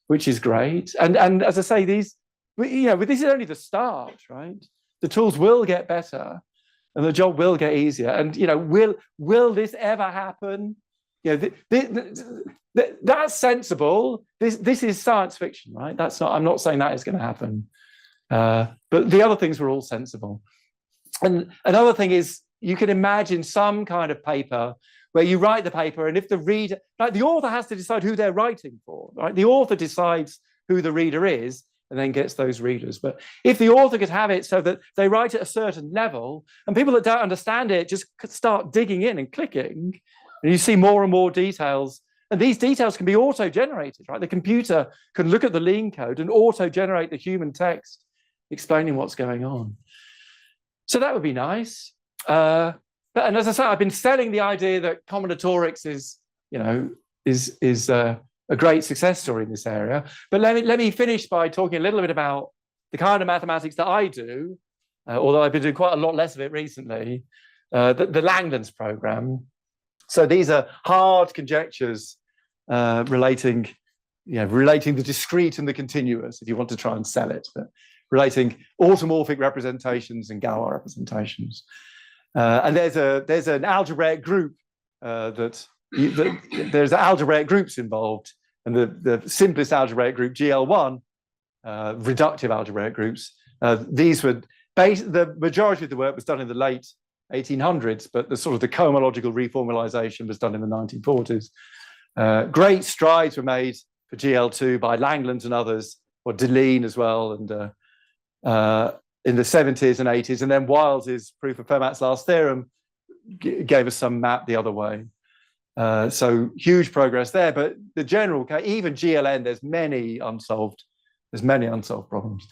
which is great. And as I say, this is only the start, right? The tools will get better and the job will get easier. And will this ever happen? That's sensible. This is science fiction, right? I'm not saying that is going to happen. But the other things were all sensible. And another thing is, you can imagine some kind of paper where you write the paper, and if the reader, like the author has to decide who they're writing for, right? The author decides who the reader is and then gets those readers. But if the author could have it so that they write at a certain level, and people that don't understand it just start digging in and clicking, and you see more and more details, and these details can be auto-generated, right? The computer can look at the lean code and auto-generate the human text explaining what's going on. So that would be nice. And as I say, I've been selling the idea that combinatorics is a great success story in this area. But let me finish by talking a little bit about the kind of mathematics that I do, although I've been doing quite a lot less of it recently, the Langlands program. So these are hard conjectures relating the discrete and the continuous, if you want to try and sell it, but relating automorphic representations and Galois representations. And there's an algebraic group there's algebraic groups involved, and the simplest algebraic group, GL1, reductive algebraic groups. These were the majority of the work was done in the late 1800s, but the cohomological reformalization was done in the 1940s. Great strides were made for GL2 by Langlands and others, or Deligne as well, and in the 70s and 80s, and then Wiles's proof of Fermat's last theorem gave us some map the other way. So huge progress there, but the general, even GLN, there's many unsolved problems.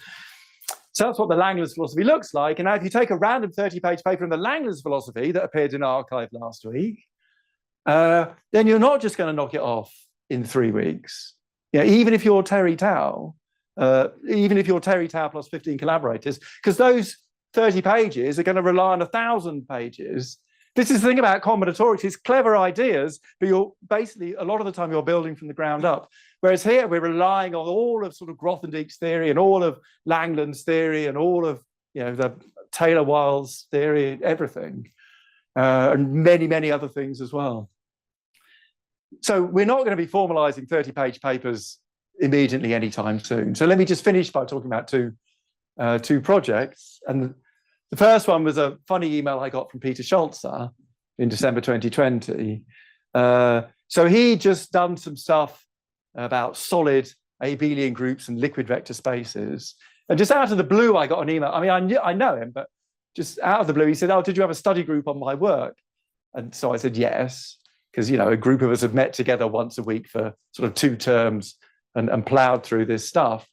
So that's what the Langlands philosophy looks like. And now if you take a random 30-page paper in the Langlands philosophy that appeared in Archive last week, then you're not just going to knock it off in 3 weeks. Even if you're Terry Tao, plus 15 collaborators, because those 30 pages are going to rely on 1,000 pages. This is the thing about combinatorics, it's clever ideas, but you're basically, a lot of the time, you're building from the ground up. Whereas here, we're relying on all of Grothendieck's theory and all of Langland's theory and all of the Taylor-Wiles theory, everything, and many, many other things as well. So we're not going to be formalizing 30-page papers immediately anytime soon. So let me just finish by talking about two projects. And the first one was a funny email I got from Peter Scholzer in December 2020. So he just done some stuff about solid abelian groups and liquid vector spaces. And just out of the blue, I got an email. I mean, I know him, but just out of the blue, he said, "Oh, did you have a study group on my work?" And so I said, yes, because, a group of us have met together once a week for 2 terms and plowed through this stuff.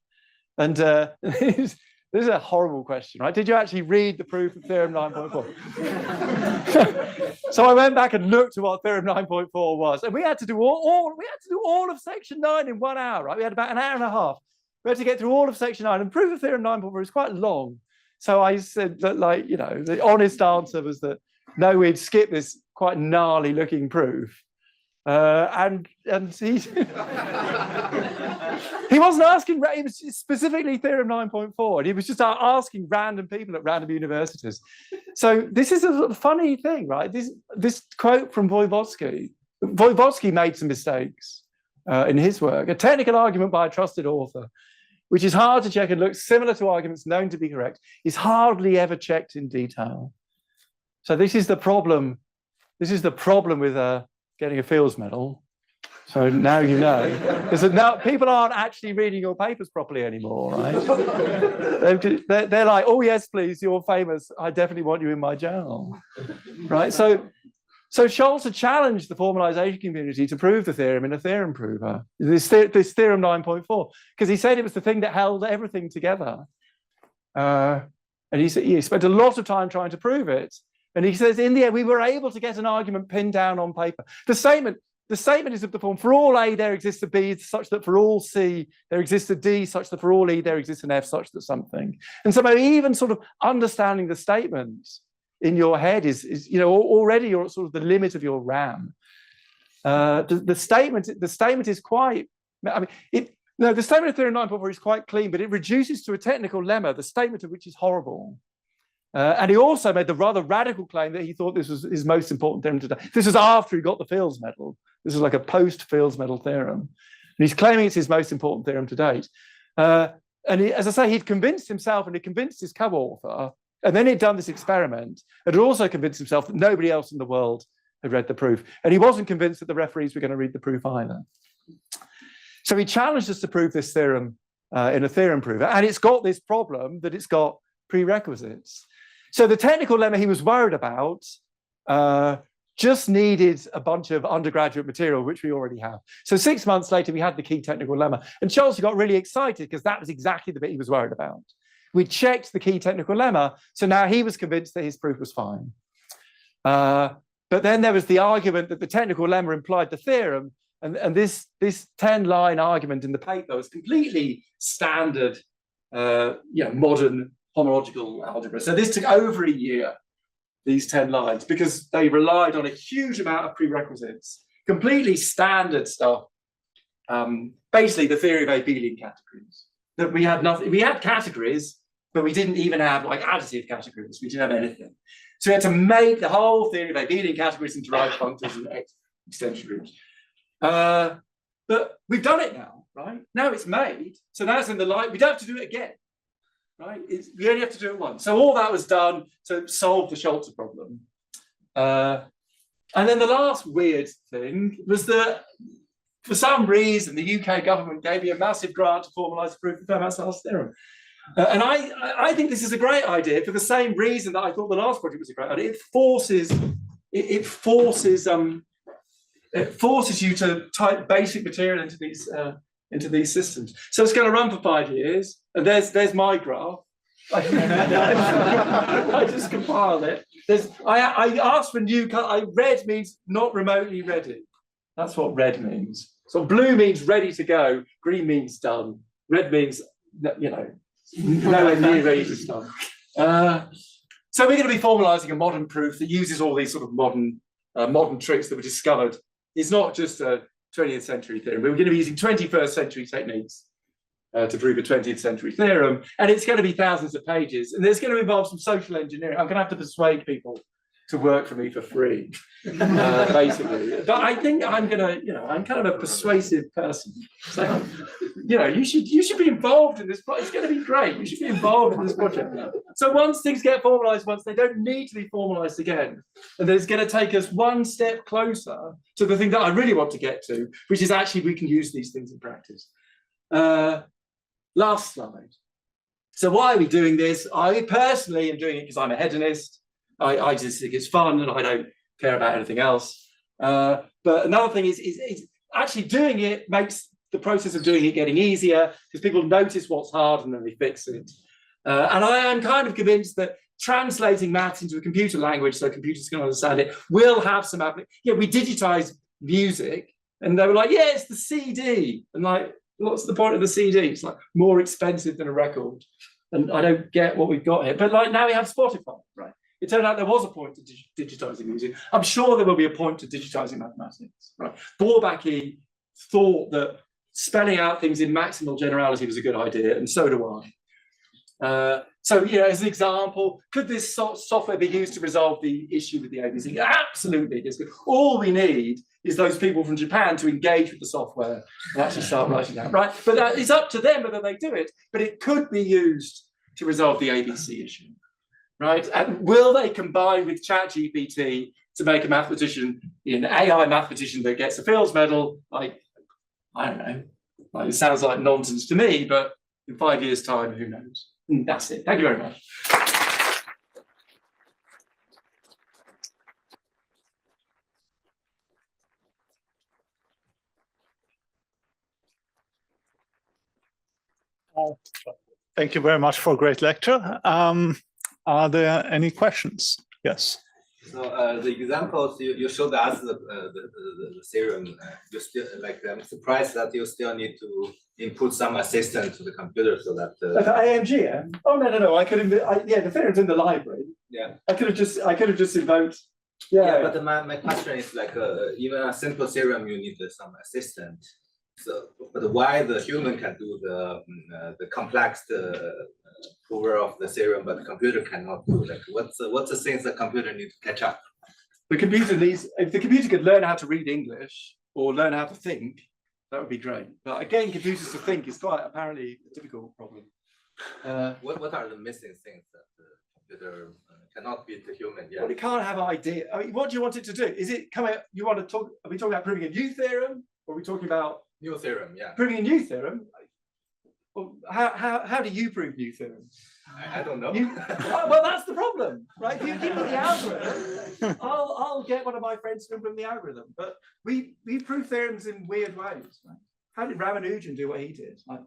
And this is a horrible question, right? Did you actually read the proof of theorem 9.4? So I went back and looked at what theorem 9.4 was, and we had to do all of section 9 in 1 hour, right? We had about an hour and a half. We had to get through all of section 9, and proof of theorem 9.4 is quite long. So I said that, the honest answer was that no, we'd skip this quite gnarly looking proof. And he he wasn't asking, he was specifically theorem 9.4, and he was just asking random people at random universities. So this is a sort of funny thing, right? This quote from Voivodsky made some mistakes in his work. A technical argument by a trusted author, which is hard to check and looks similar to arguments known to be correct, is hardly ever checked in detail. So this is the problem. This is the problem with getting a Fields Medal. So now you know. Is that now people aren't actually reading your papers properly anymore, right? They're like, oh yes, please, you're famous. I definitely want you in my journal, right? So Scholze challenged the formalization community to prove the theorem in a theorem prover, this theorem 9.4, because he said it was the thing that held everything together. And he said he spent a lot of time trying to prove it. And he says, in the end, we were able to get an argument pinned down on paper. The statement is of the form, for all A, there exists a B such that for all C, there exists a D such that for all E, there exists an F such that something. And so even sort of understanding the statement in your head is already you're at sort of the limit of your RAM. The statement is quite, I mean, the statement of theorem 9.4 is quite clean, but it reduces to a technical lemma, the statement of which is horrible. And he also made the rather radical claim that he thought this was his most important theorem today. This was after he got the Fields Medal. This is like a post-Fields Medal theorem. And he's claiming it's his most important theorem to date. And as I say, he'd convinced himself and he convinced his co-author, and then he'd done this experiment, and had also convinced himself that nobody else in the world had read the proof. And he wasn't convinced that the referees were going to read the proof either. So he challenged us to prove this theorem in a theorem prover. And it's got this problem that it's got prerequisites. So the technical lemma he was worried about just needed a bunch of undergraduate material, which we already have. So 6 months later, we had the key technical lemma. And Scholze got really excited because that was exactly the bit he was worried about. We checked the key technical lemma, so now he was convinced that his proof was fine. But then there was the argument that the technical lemma implied the theorem, and this 10-line argument in the paper was completely standard, modern homological algebra. So this took over a year, these 10 lines, because they relied on a huge amount of prerequisites, completely standard stuff. Basically, the theory of abelian categories. That we had nothing. We had categories, but we didn't even have like additive categories. We didn't have anything. So we had to make the whole theory of abelian categories and derived functors and extension groups. But we've done it now, right? Now it's made. So now it's in the light. We don't have to do it again, right? We only have to do it once. So all that was done to solve the Scholze problem. And then the last weird thing was that for some reason, the UK government gave me a massive grant to formalise the proof of Fermat's theorem. And I think this is a great idea for the same reason that I thought the last project was a great idea. It forces you to type basic material into these systems. So it's going to run for 5 years, and there's my graph. I just compiled it. I asked for new color. Red means not remotely ready. That's what red means. So blue means ready to go. Green means done. Red means nowhere near ready to start. So we're going to be formalizing a modern proof that uses all these sort of modern tricks that were discovered. It's not just a 20th century theorem. We're going to be using 21st century techniques to prove a 20th century theorem, and it's going to be thousands of pages, and there's going to involve some social engineering. I'm going to have to persuade people to work for me for free, basically. But I think I'm kind of a persuasive person. So, you should be involved in this project. It's going to be great. You should be involved in this project. So once things get formalized, once they don't need to be formalized again, and it's going to take us one step closer to the thing that I really want to get to, which is actually we can use these things in practice. Last slide. So why are we doing this? I personally am doing it because I'm a hedonist. I just think it's fun and I don't care about anything else. But another thing is actually doing it makes the process of doing it getting easier because people notice what's hard and then they fix it. And I am kind of convinced that translating maths into a computer language so computers can understand it will have some application. We digitize music and they were like, yeah, it's the CD. And like, what's the point of the CD? It's like more expensive than a record. And I don't get what we've got here. But like now we have Spotify, right? It turned out there was a point to digitizing music. I'm sure there will be a point to digitizing mathematics. Right? Bourbaki thought that spelling out things in maximal generality was a good idea, and so do I. So, as an example, could this software be used to resolve the issue with the ABC? Absolutely. All we need is those people from Japan to engage with the software and actually start writing that, right? But it's up to them whether they do it, but it could be used to resolve the ABC issue, right? And will they combine with ChatGPT to make a mathematician, an AI mathematician that gets a Fields Medal? I don't know. It sounds like nonsense to me, but in 5 years' time, who knows? And that's it. Thank you very much. Thank you very much for a great lecture. Are there any questions? Yes. So the examples you showed us the theorem, you still like. I'm surprised that you still need to input some assistant to the computer so that. Like AMG, yeah? Oh no! I could have. Yeah, the theorem's in the library. Yeah. I could have just invoked. Yeah, but my question is like even a simple theorem you need some assistant. So, but why the human can do the complex prover of the theorem, but the computer cannot do? Like, what's the things the computer needs to catch up? The computer needs. If the computer could learn how to read English or learn how to think, that would be great. But again, computers to think is quite apparently a difficult problem. What are the missing things that the computer cannot beat the human? Yeah. Well, it can't have idea. I mean, what do you want it to do? Is it coming? You want to talk? Are we talking about proving a new theorem? Or are we talking about new theorem? Yeah. Proving a new theorem? Well, how do you prove new theorems? I don't know. Well, that's the problem, right? If you give me the algorithm, I'll get one of my friends to implement the algorithm. But we prove theorems in weird ways. Right? How did Ramanujan do what he did? Like,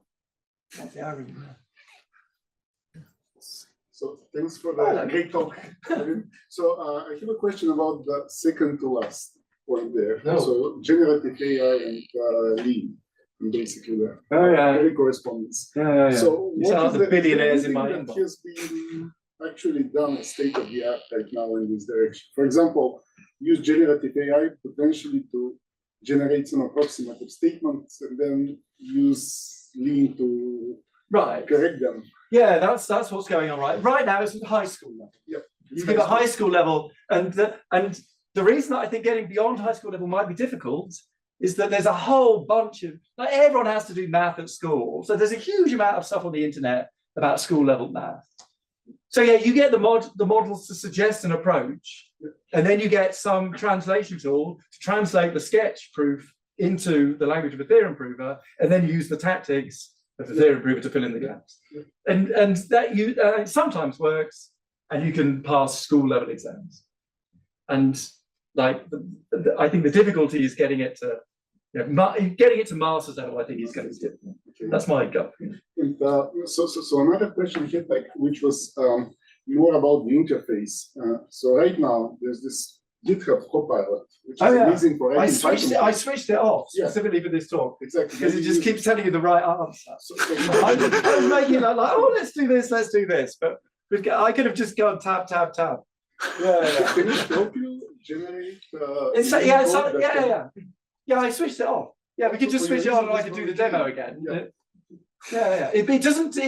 that's the algorithm. So thanks for the great talk. So I have a question about the second to last point there. No. So generative AI and lean, basically the yeah. very correspondence. Yeah. So what is the billionaires in anything my that inbox. has been actually done state of the art right now in this direction? For example, use generative AI potentially to generate some approximative statements and then use lean to correct them. Yeah, that's what's going on right now. It's at high school level. Yep. You give a high school level, and the reason that I think getting beyond high school level might be difficult is that there's a whole bunch of everyone has to do math at school, so there's a huge amount of stuff on the internet about school level math. So yeah, you get the models to suggest an approach, and then you get some translation tool to translate the sketch proof into the language of a theorem prover, and then use the tactics of the theorem prover to fill in the gaps. And that sometimes works, and you can pass school level exams. And like I think the difficulty is getting it to master's level. I think is going to be difficult. Okay. That's my gut. And, so another question here, which was more about the interface. So right now there's this GitHub Copilot, which is amazing for writing Python. I switched it off specifically for this talk. Exactly. Because it just keeps telling you the right answer. So I was making it like, oh, let's do this. But I could have just gone tab. Yeah. Can it help you generate? Yeah, I switched it off. Yeah, we could just switch it on and I could do the demo again. Yeah. It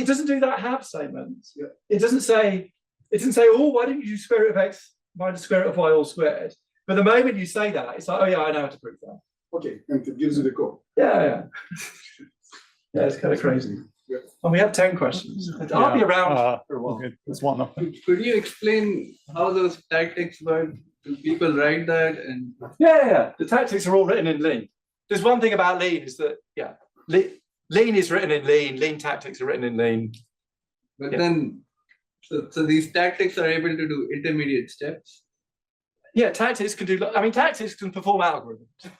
doesn't do that have statement. Yeah. It doesn't say, oh, why didn't you do square root of x minus square root of y all squared? But the moment you say that, it's like, oh yeah, I know how to prove that. Okay, and it gives you the code. Yeah, it's kind of crazy. Yeah. And we have 10 questions. I'll be around for a while. Okay, that's one of them. Could you explain how those tactics work? Do people write that? And Yeah. The tactics are all written in lean. There's one thing about lean is that, lean is written in lean. Lean tactics are written in lean. but then, so these tactics are able to do intermediate steps. Yeah, tactics can tactics can perform algorithms.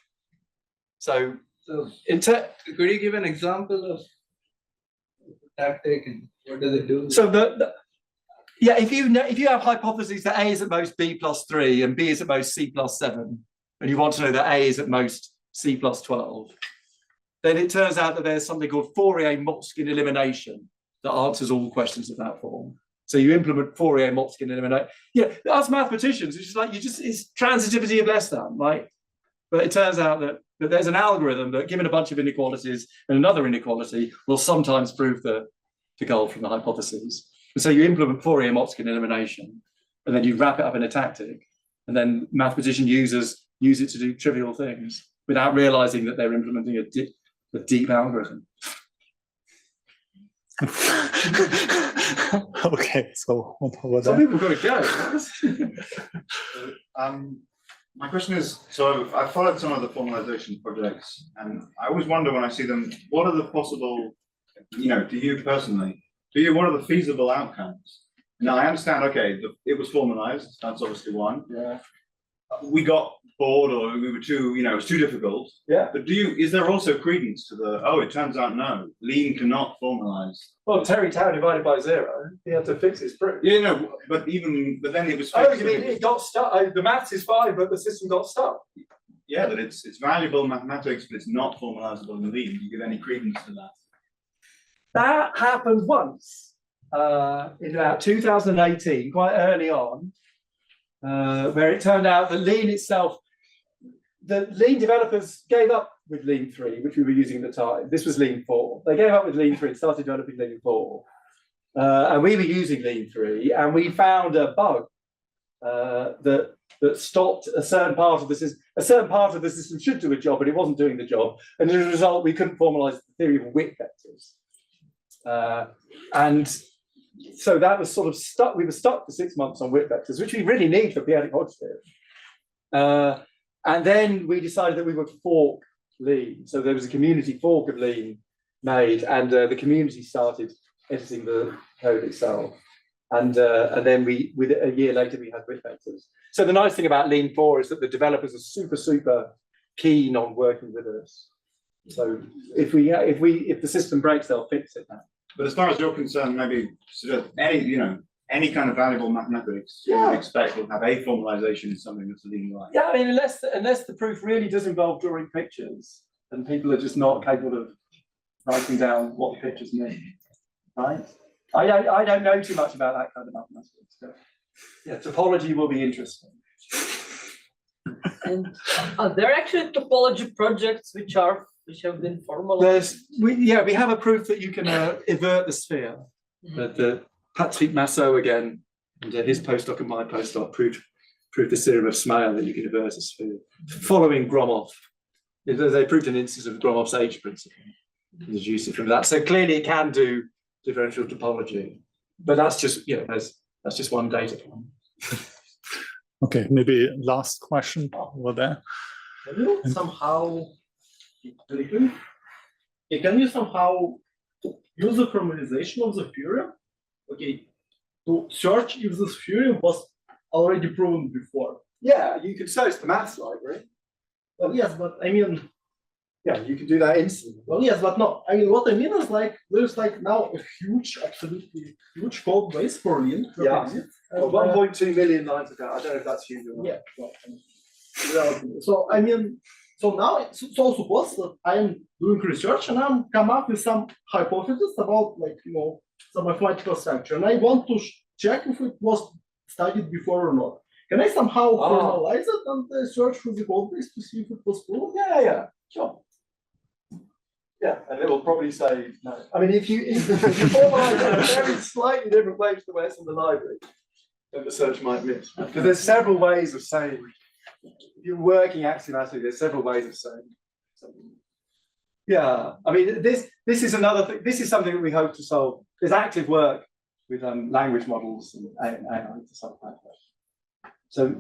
So So could you give an example of tactic and what does it do? So if you have hypotheses that A is at most B plus 3 and B is at most C plus 7, and you want to know that A is at most C plus 12, then it turns out that there's something called Fourier-Motzkin elimination that answers all questions of that form. So you implement Fourier multiscale elimination. Yeah, us mathematicians, it's just like it's transitivity of less than, right? But it turns out that there's an algorithm that, given a bunch of inequalities and another inequality, will sometimes prove the goal from the hypothesis. And so you implement Fourier multiscale elimination, and then you wrap it up in a tactic, and then mathematician users use it to do trivial things without realizing that they're implementing a deep algorithm. Okay, so what Some people got to go. My question is, so I've followed some of the formalization projects, and I always wonder when I see them, what are the possible, to you personally, what are the feasible outcomes? Now I understand, okay, it was formalized, that's obviously one. Yeah. We got bored, or we were too, it was too difficult. Yeah. But is there also credence to it turns out no, lean cannot formalize. Well, Terry Tao divided by 0, he had to fix his proof. Yeah, but then it was Oh, fixed. you mean it got stuck? The maths is fine, but the system got stuck. Yeah, that it's valuable mathematics, but it's not formalizable in lean. Do you give any credence to that? That happened once in about 2018, quite early on, where it turned out that lean itself, the lean developers gave up with lean 3, which we were using at the time. This was lean 4. They gave up with lean 3 and started developing lean 4. And we were using lean 3, and we found a bug that stopped a certain part of the system. A certain part of the system should do a job, but it wasn't doing the job. And as a result, we couldn't formalize the theory of width vectors. And so that was sort of stuck. We were stuck for 6 months on width vectors, which we really need for periodic Hodge theory. And then we decided that we would fork lean. So there was a community fork of lean made, and the community started editing the code itself. And then a year later, we had width vectors. So the nice thing about lean 4 is that the developers are super keen on working with us. So if the system breaks, they'll fix it now. But as far as you're concerned, maybe sort of any kind of valuable mathematics you Yeah. would expect will have a formalization in something that's lean like. Yeah, I mean, unless the proof really does involve drawing pictures, and people are just not capable of writing down what the pictures mean, right? I don't know too much about that kind of mathematics. But yeah, topology will be interesting. And are there actually topology projects which have been formalized? We have a proof that you can invert the sphere. The Patrick Massot again, and his postdoc and my postdoc proved the theorem of Smale that you can invert a sphere following Gromov. They proved an instance of Gromov's H principle, deduced it from that. So clearly it can do differential topology, but that's just that's just one data point. Okay, maybe last question over there. Can you somehow use the formalization of the theorem, to search if this theorem was already proven before? Yeah, you could search the maths library. Well, yes, but I mean, Yeah, you can do that instantly. well, yes, but no. I mean, what I mean is there's now a absolutely huge code base for lean. Yeah. And, 1.2 million lines of code. I don't know if that's huge or not. yeah. Well, so I mean, so now so suppose that I am doing research and I'm come up with some hypothesis about some mathematical structure, and I want to check if it was studied before or not. Can I somehow formalize it and search through the code base to see if it was proven? Yeah, sure. Yeah, and it will probably say no. I mean, if you formalize it in a very slightly different way to the way it's in the library, then the search might miss. Because there's several ways of saying, if you're working axiomatically, there's several ways of saying something. Yeah, I mean, this is another thing. This is something that we hope to solve. There's active work with language models and AI to solve that question. So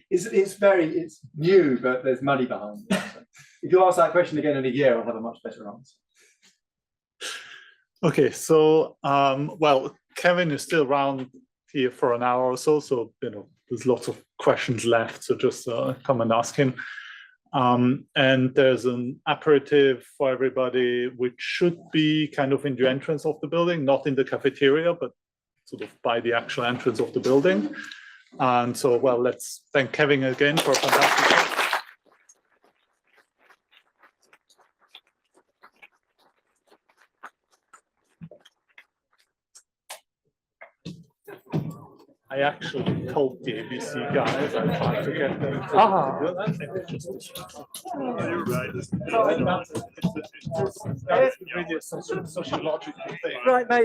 it's new, but there's money behind it. So if you ask that question again in a year, I'll have a much better answer. Okay, so well, Kevin is still around here for an hour or so, there's lots of questions left, so just come and ask him. And there's an aperitif for everybody, which should be kind of in the entrance of the building, not in the cafeteria, but sort of by the actual entrance of the building. And so, well, let's thank Kevin again for a fantastic talk. I actually told the ABC guys I tried to get them to do it, and they were just you're right. That's really a sociological thing. Right, mate.